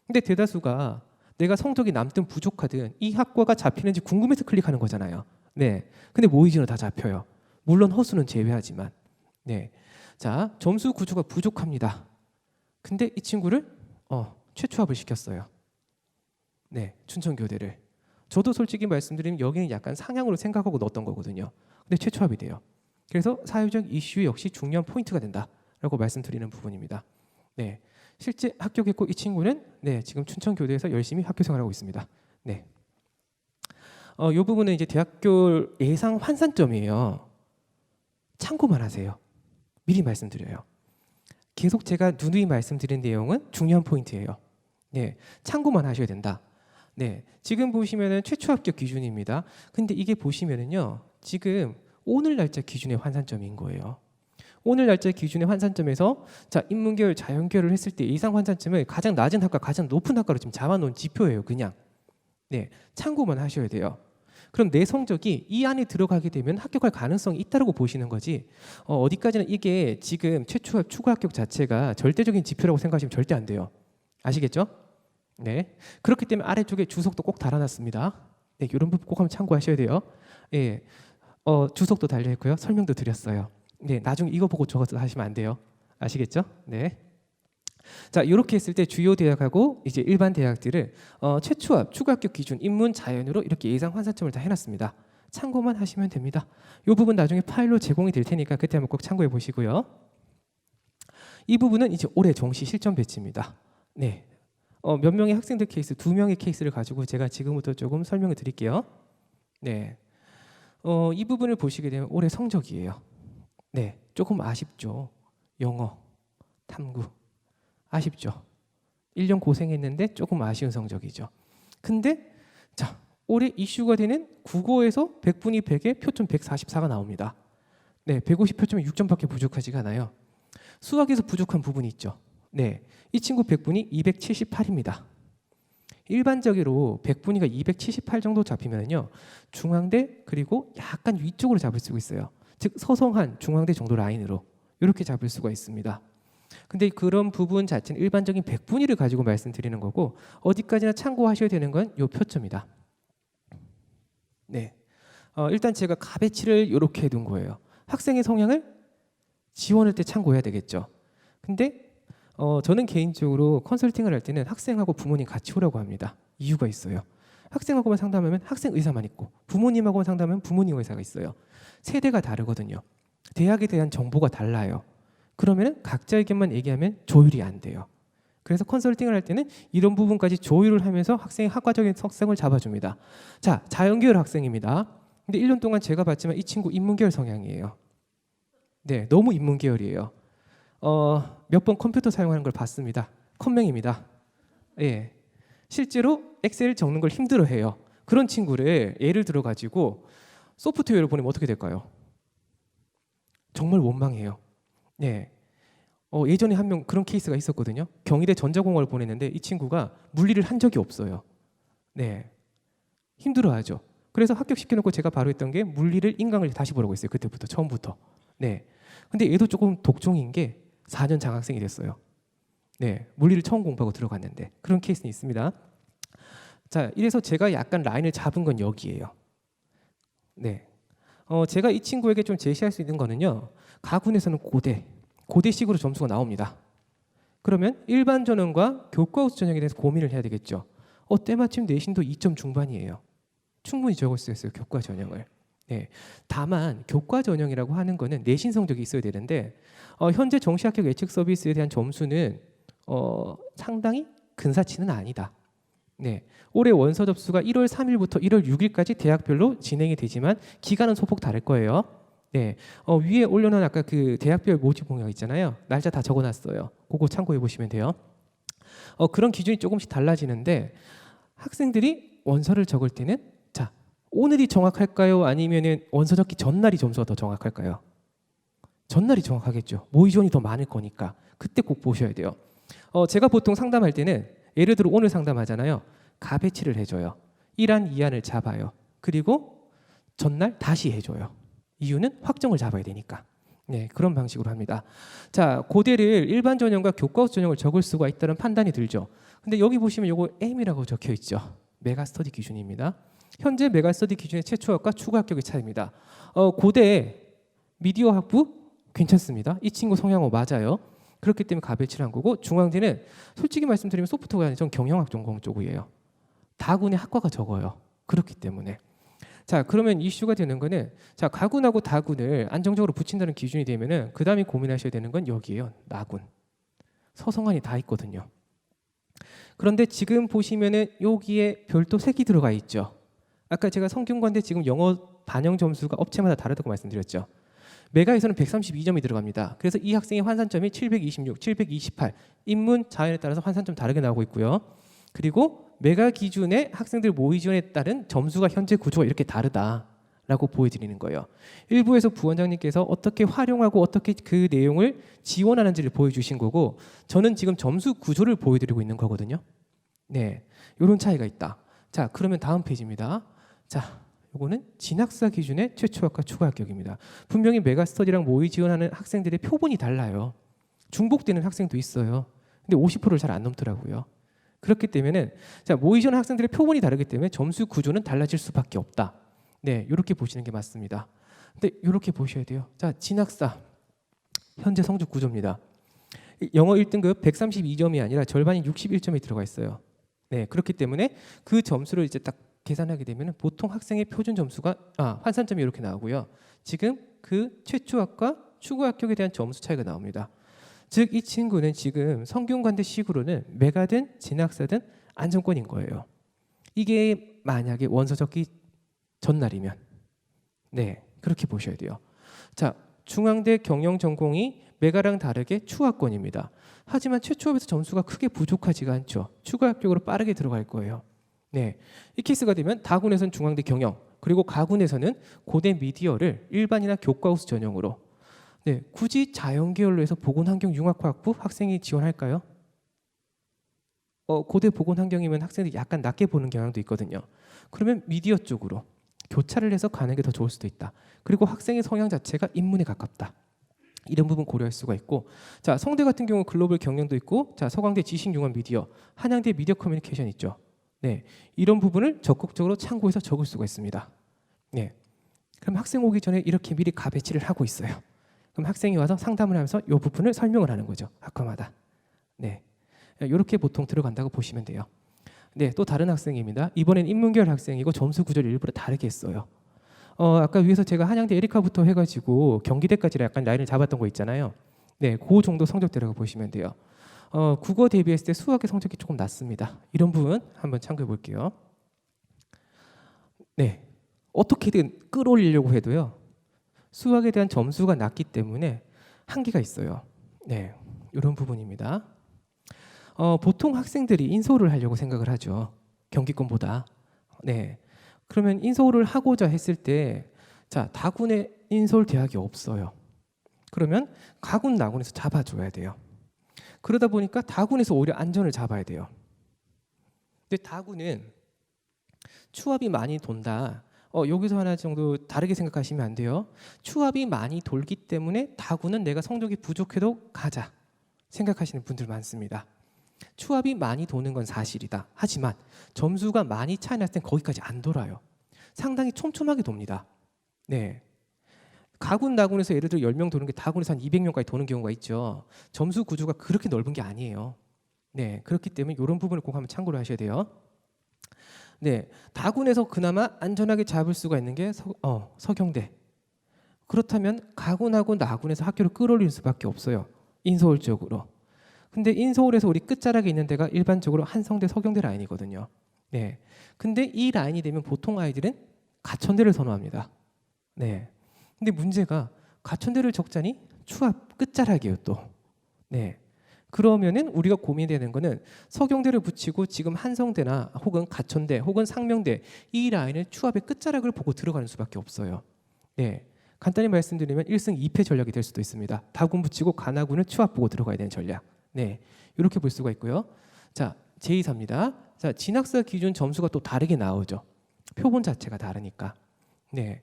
근데 대다수가 내가 성적이 남든 부족하든 이 학과가 잡히는지 궁금해서 클릭하는 거잖아요. 네. 근데 모의 지원은 다 잡혀요. 물론 허수는 제외하지만. 네. 자, 점수 구조가 부족합니다. 근데 이 친구를 최초합을 시켰어요. 네, 춘천교대를. 저도 솔직히 말씀드리면 여기는 약간 상향으로 생각하고 넣었던 거거든요. 근데 최초합이 돼요. 그래서 사회적 이슈 역시 중요한 포인트가 된다라고 말씀드리는 부분입니다. 네, 실제 합격했고 이 친구는 네, 지금 춘천교대에서 열심히 학교 생활하고 있습니다. 네, 이 부분은 이제 대학교 예상 환산점이에요. 참고만 하세요. 미리 말씀드려요. 계속 제가 누누이 말씀드린 내용은 중요한 포인트예요. 네, 참고만 하셔야 된다. 네, 지금 보시면은 최초 합격 기준입니다. 근데 이게 보시면은요, 지금 오늘 날짜 기준의 환산점인 거예요. 오늘 날짜 기준의 환산점에서 자 인문계열, 자연계열을 했을 때 예상 환산점을 가장 낮은 학과, 가장 높은 학과로 지금 잡아놓은 지표예요, 그냥. 네, 참고만 하셔야 돼요. 그럼 내 성적이 이 안에 들어가게 되면 합격할 가능성이 있다고 보시는 거지. 어디까지나 이게 지금 최초 추가 합격 자체가 절대적인 지표라고 생각하시면 절대 안 돼요. 아시겠죠? 네. 그렇기 때문에 아래쪽에 주석도 꼭 달아놨습니다. 네, 이런 부분 꼭 한번 참고하셔야 돼요. 예, 주석도 달려 있고요. 설명도 드렸어요. 네, 나중에 이거 보고 적어서 하시면 안 돼요. 아시겠죠? 네. 자, 이렇게 했을 때 주요 대학하고 이제 일반 대학들을 최초합, 추가 합격 기준, 인문, 자연으로 이렇게 예상 환산점을 다 해놨습니다. 참고만 하시면 됩니다. 이 부분 나중에 파일로 제공이 될 테니까 그때 한번 꼭 참고해 보시고요. 이 부분은 이제 올해 정시 실전 배치입니다. 네. 몇 명의 학생들 케이스, 2명의 케이스를 가지고 제가 지금부터 조금 설명을 드릴게요. 네, 이 부분을 보시게 되면 올해 성적이에요. 네, 조금 아쉽죠. 영어, 탐구 아쉽죠. 1년 고생했는데 조금 아쉬운 성적이죠. 근데 자, 올해 이슈가 되는 국어에서 100분위 100에 표점 144가 나옵니다. 네, 150 표점이 6점밖에 부족하지가 않아요. 수학에서 부족한 부분이 있죠. 네, 이 친구 100분위 278입니다. 일반적으로 100분위가 278 정도 잡히면요, 중앙대 그리고 약간 위쪽으로 잡을 수가 있어요. 즉 서성한 중앙대 정도 라인으로 이렇게 잡을 수가 있습니다. 근데 그런 부분 자체는 일반적인 100분위를 가지고 말씀드리는 거고, 어디까지나 참고하셔야 되는 건 이 표점이다. 네, 일단 제가 가배치를 이렇게 해둔 거예요. 학생의 성향을 지원할 때 참고해야 되겠죠. 근데 저는 개인적으로 컨설팅을 할 때는 학생하고 부모님 같이 오라고 합니다. 이유가 있어요. 학생하고만 상담하면 학생 의사만 있고 부모님하고만 상담하면 부모님 의사가 있어요. 세대가 다르거든요. 대학에 대한 정보가 달라요. 그러면 각자 의견만 얘기하면 조율이 안 돼요. 그래서 컨설팅을 할 때는 이런 부분까지 조율을 하면서 학생의 학과적인 특성을 잡아줍니다. 자, 자연계열 학생입니다. 근데 1년 동안 제가 봤지만 이 친구 인문계열 성향이에요. 네, 너무 인문계열이에요. 몇 번 컴퓨터 사용하는 걸 봤습니다. 컴맹입니다. 예, 실제로 엑셀 적는 걸 힘들어해요. 그런 친구를 예를 들어 가지고 소프트웨어를 보내면 어떻게 될까요? 정말 원망해요. 네, 예전에 한 명 그런 케이스가 있었거든요. 경희대 전자공학을 보냈는데 이 친구가 물리를 한 적이 없어요. 네, 힘들어하죠. 그래서 합격시켜놓고 제가 바로 했던 게 물리를 인강을 다시 보라고 했어요. 그때부터 처음부터. 네, 근데 얘도 조금 독종인 게 4년 장학생이 됐어요. 네, 물리를 처음 공부하고 들어갔는데 그런 케이스는 있습니다. 자, 이래서 제가 약간 라인을 잡은 건 여기예요. 네, 제가 이 친구에게 좀 제시할 수 있는 거는요, 가군에서는 고대식으로 점수가 나옵니다. 그러면 일반 전형과 교과 우수 전형에 대해서 고민을 해야 되겠죠. 때마침 내신도 2점 중반이에요. 충분히 적을 수 있어요, 교과 전형을. 네, 다만 교과 전형이라고 하는 거는 내신 성적이 있어야 되는데 현재 정시 합격 예측 서비스에 대한 점수는 상당히 근사치는 아니다. 네, 올해 원서 접수가 1월 3일부터 1월 6일까지 대학별로 진행이 되지만 기간은 소폭 다를 거예요. 네, 위에 올려놓은 아까 그 대학별 모집 공약 있잖아요. 날짜 다 적어놨어요. 그거 참고해 보시면 돼요. 그런 기준이 조금씩 달라지는데 학생들이 원서를 적을 때는 자 오늘이 정확할까요? 아니면은 원서 적기 전날이 점수가 더 정확할까요? 전날이 정확하겠죠. 모의 지원이 더 많을 거니까 그때 꼭 보셔야 돼요. 제가 보통 상담할 때는 예를 들어 오늘 상담하잖아요. 가배치를 해줘요. 1안, 2안을 잡아요. 그리고 전날 다시 해줘요. 이유는 확정을 잡아야 되니까. 네, 그런 방식으로 합니다. 자, 고대를 일반 전형과 교과서 전형을 적을 수가 있다는 판단이 들죠. 근데 여기 보시면 요거 M이라고 적혀 있죠. 메가스터디 기준입니다. 현재 메가스터디 기준의 최초 학과 추가 합격의 차이입니다. 고대 미디어 학부 괜찮습니다. 이 친구 성향어 맞아요. 그렇기 때문에 가배치를 한 거고 중앙대는 솔직히 말씀드리면 소프트웨어 아니라 전 경영학 전공 쪽이에요. 다군의 학과가 적어요. 그렇기 때문에. 자, 그러면 이슈가 되는 거는 자, 가군하고 다군을 안정적으로 붙인다는 기준이 되면은 그다음에 고민하셔야 되는 건 여기에요. 나군. 서성한이 다 있거든요. 그런데 지금 보시면은 여기에 별도 색이 들어가 있죠. 아까 제가 성균관대 지금 영어 반영 점수가 업체마다 다르다고 말씀드렸죠. 메가에서는 132점이 들어갑니다. 그래서 이 학생의 환산점이 726, 728, 인문, 자연에 따라서 환산점 다르게 나오고 있고요. 그리고 메가 기준의 학생들 모의 지원에 따른 점수가 현재 구조가 이렇게 다르다라고 보여드리는 거예요. 일부에서 부원장님께서 어떻게 활용하고 어떻게 그 내용을 지원하는지를 보여주신 거고 저는 지금 점수 구조를 보여드리고 있는 거거든요. 네, 이런 차이가 있다. 자, 그러면 다음 페이지입니다. 자, 이거는 진학사 기준의 최초 학과 추가 합격입니다. 분명히 메가스터디랑 모의 지원하는 학생들의 표본이 달라요. 중복되는 학생도 있어요. 근데 50%를 잘 안 넘더라고요. 그렇기 때문에 자, 모의 지원 학생들의 표본이 다르기 때문에 점수 구조는 달라질 수밖에 없다. 네, 이렇게 보시는 게 맞습니다. 근데 이렇게 보셔야 돼요. 자, 진학사 현재 성적 구조입니다. 영어 1등급 132점이 아니라 절반인 61점이 들어가 있어요. 네, 그렇기 때문에 그 점수를 이제 딱 계산하게 되면 보통 학생의 표준 점수가 환산점이 이렇게 나오고요. 지금 그 최초 학과 추가 합격에 대한 점수 차이가 나옵니다. 즉 이 친구는 지금 성균관대식으로는 메가든 진학사든 안정권인 거예요. 이게 만약에 원서 적기 전날이면 네, 그렇게 보셔야 돼요. 자, 중앙대 경영전공이 메가랑 다르게 추하권입니다. 하지만 최초업에서 점수가 크게 부족하지가 않죠. 추가 합격으로 빠르게 들어갈 거예요. 네, 이 케이스가 되면 다군에서는 중앙대 경영, 그리고 가군에서는 고대 미디어를 일반이나 교과우수 전형으로 네, 굳이 자연계열로 해서 보건환경융합과학부 학생이 지원할까요? 고대 보건환경이면 학생들이 약간 낮게 보는 경향도 있거든요. 그러면 미디어 쪽으로 교차를 해서 가는 게 더 좋을 수도 있다. 그리고 학생의 성향 자체가 인문에 가깝다. 이런 부분 고려할 수가 있고, 자, 성대 같은 경우 글로벌 경영도 있고, 자, 서강대 지식융합 미디어, 한양대 미디어 커뮤니케이션 있죠. 네, 이런 부분을 적극적으로 참고해서 적을 수가 있습니다. 네, 그럼 학생 오기 전에 이렇게 미리 가배치를 하고 있어요. 그럼 학생이 와서 상담을 하면서 이 부분을 설명을 하는 거죠. 학과마다. 네, 이렇게 보통 들어간다고 보시면 돼요. 네, 또 다른 학생입니다. 이번엔 인문계열 학생이고 점수 구조를 일부러 다르게 했어요. 아까 위에서 제가 한양대 에리카부터 해가지고 경기대까지 약간 라인을 잡았던 거 있잖아요. 네, 그 정도 성적대라고 보시면 돼요. 국어 대비했을 때 수학의 성적이 조금 낮습니다. 이런 부분 한번 참고해 볼게요. 네, 어떻게든 끌어올리려고 해도요. 수학에 대한 점수가 낮기 때문에 한계가 있어요. 네, 이런 부분입니다. 보통 학생들이 인서울을 하려고 생각을 하죠. 경기권보다. 네, 그러면 인서울을 하고자 했을 때, 자, 다군에 인서울 대학이 없어요. 그러면 가군, 나군에서 잡아줘야 돼요. 그러다 보니까 다군에서 오히려 안전을 잡아야 돼요. 근데 다군은 추합이 많이 돈다. 여기서 하나 정도 다르게 생각하시면 안 돼요. 추합이 많이 돌기 때문에 다군은 내가 성적이 부족해도 가자 생각하시는 분들 많습니다. 추합이 많이 도는 건 사실이다. 하지만 점수가 많이 차이 났을 땐 거기까지 안 돌아요. 상당히 촘촘하게 돕니다. 네, 가군, 나군에서 예를 들어 10명 도는 게 다군에서 한 200명까지 도는 경우가 있죠. 점수 구조가 그렇게 넓은 게 아니에요. 네, 그렇기 때문에 이런 부분을 꼭 한번 참고를 하셔야 돼요. 네, 다군에서 그나마 안전하게 잡을 수가 있는 게 서경대. 그렇다면 가군하고 나군에서 학교를 끌어올릴 수밖에 없어요. 인서울 쪽으로. 근데 인서울에서 우리 끝자락에 있는 데가 일반적으로 한성대, 서경대 라인이거든요. 네. 근데 이 라인이 되면 보통 아이들은 가천대를 선호합니다. 네. 근데 문제가 가천대를 적자니 추합 끝자락이에요 또. 네. 그러면은 우리가 고민되는 거는 서경대를 붙이고 지금 한성대나 혹은 가천대 혹은 상명대 이 라인을 추합의 끝자락을 보고 들어가는 수밖에 없어요. 네. 간단히 말씀드리면 1승 2패 전략이 될 수도 있습니다. 다군 붙이고 가나군을 추합 보고 들어가야 되는 전략. 네. 이렇게 볼 수가 있고요. 자, 제2사입니다. 자, 진학사 기준 점수가 또 다르게 나오죠. 표본 자체가 다르니까. 네.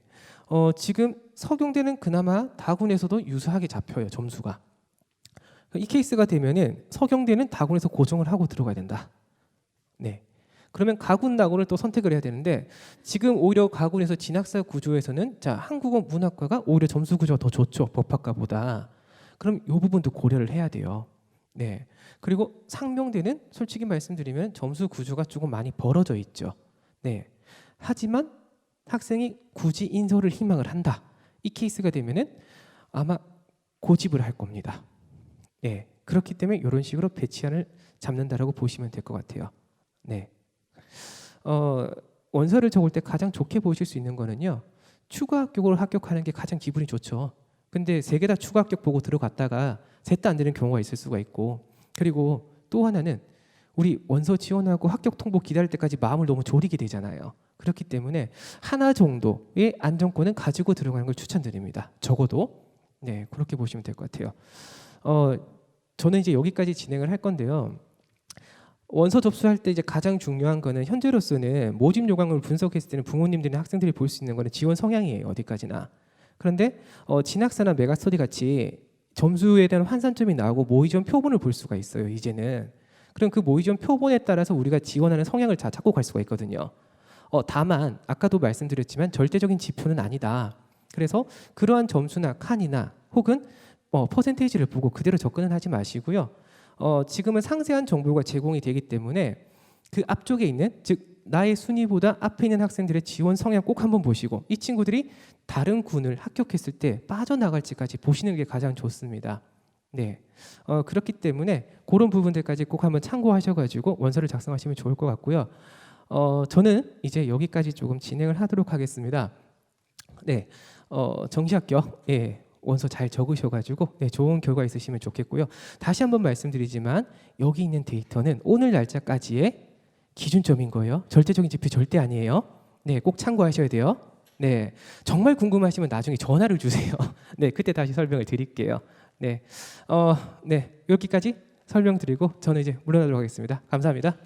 지금 서경대는 그나마 다군에서도 유사하게 잡혀요. 점수가. 이 케이스가 되면은 서경대는 다군에서 고정을 하고 들어가야 된다. 네. 그러면 가군, 나군을 또 선택을 해야 되는데 지금 오히려 가군에서 진학사 구조에서는 자 한국어 문학과가 오히려 점수 구조가 더 좋죠. 법학과보다. 그럼 이 부분도 고려를 해야 돼요. 네. 그리고 상명대는 솔직히 말씀드리면 점수 구조가 조금 많이 벌어져 있죠. 네. 하지만 학생이 굳이 인서를 희망을 한다. 이 케이스가 되면은 아마 고집을 할 겁니다. 네. 그렇기 때문에 이런 식으로 배치안을 잡는다라고 보시면 될 것 같아요. 네. 원서를 적을 때 가장 좋게 보실 수 있는 거는요. 추가 합격으로 합격하는 게 가장 기분이 좋죠. 근데 세 개 다 추가 합격 보고 들어갔다가 셋 다 안 되는 경우가 있을 수가 있고 그리고 또 하나는 우리 원서 지원하고 합격 통보 기다릴 때까지 마음을 너무 졸이게 되잖아요. 그렇기 때문에 하나 정도의 안정권은 가지고 들어가는 걸 추천드립니다. 적어도 네 그렇게 보시면 될 것 같아요. 저는 이제 여기까지 진행을 할 건데요. 원서 접수할 때 이제 가장 중요한 거는 현재로서는 모집 요강을 분석했을 때는 부모님들이나 학생들이 볼 수 있는 거는 지원 성향이에요. 어디까지나. 그런데 진학사나 메가스터디 같이 점수에 대한 환산점이 나오고 모의지원 표본을 볼 수가 있어요. 이제는. 그럼 그 모의지원 표본에 따라서 우리가 지원하는 성향을 다 찾고 갈 수가 있거든요. 다만 아까도 말씀드렸지만 절대적인 지표는 아니다. 그래서 그러한 점수나 칸이나 혹은 퍼센테이지를 보고 그대로 접근은 하지 마시고요. 지금은 상세한 정보가 제공이 되기 때문에 그 앞쪽에 있는 즉 나의 순위보다 앞에 있는 학생들의 지원 성향 꼭 한번 보시고 이 친구들이 다른 군을 합격했을 때 빠져나갈지까지 보시는 게 가장 좋습니다. 네, 그렇기 때문에 그런 부분들까지 꼭 한번 참고하셔가지고 원서를 작성하시면 좋을 것 같고요. 저는 이제 여기까지 조금 진행을 하도록 하겠습니다. 네, 정시합격 원서 잘 적으셔가지고 좋은 결과 있으시면 좋겠고요. 다시 한번 말씀드리지만 여기 있는 데이터는 오늘 날짜까지의 기준점인 거예요. 절대적인 지표 절대 아니에요. 네, 꼭 참고하셔야 돼요. 네, 정말 궁금하시면 나중에 전화를 주세요. 네, 그때 다시 설명을 드릴게요. 네, 네 여기까지 설명드리고 저는 이제 물러나도록 하겠습니다. 감사합니다.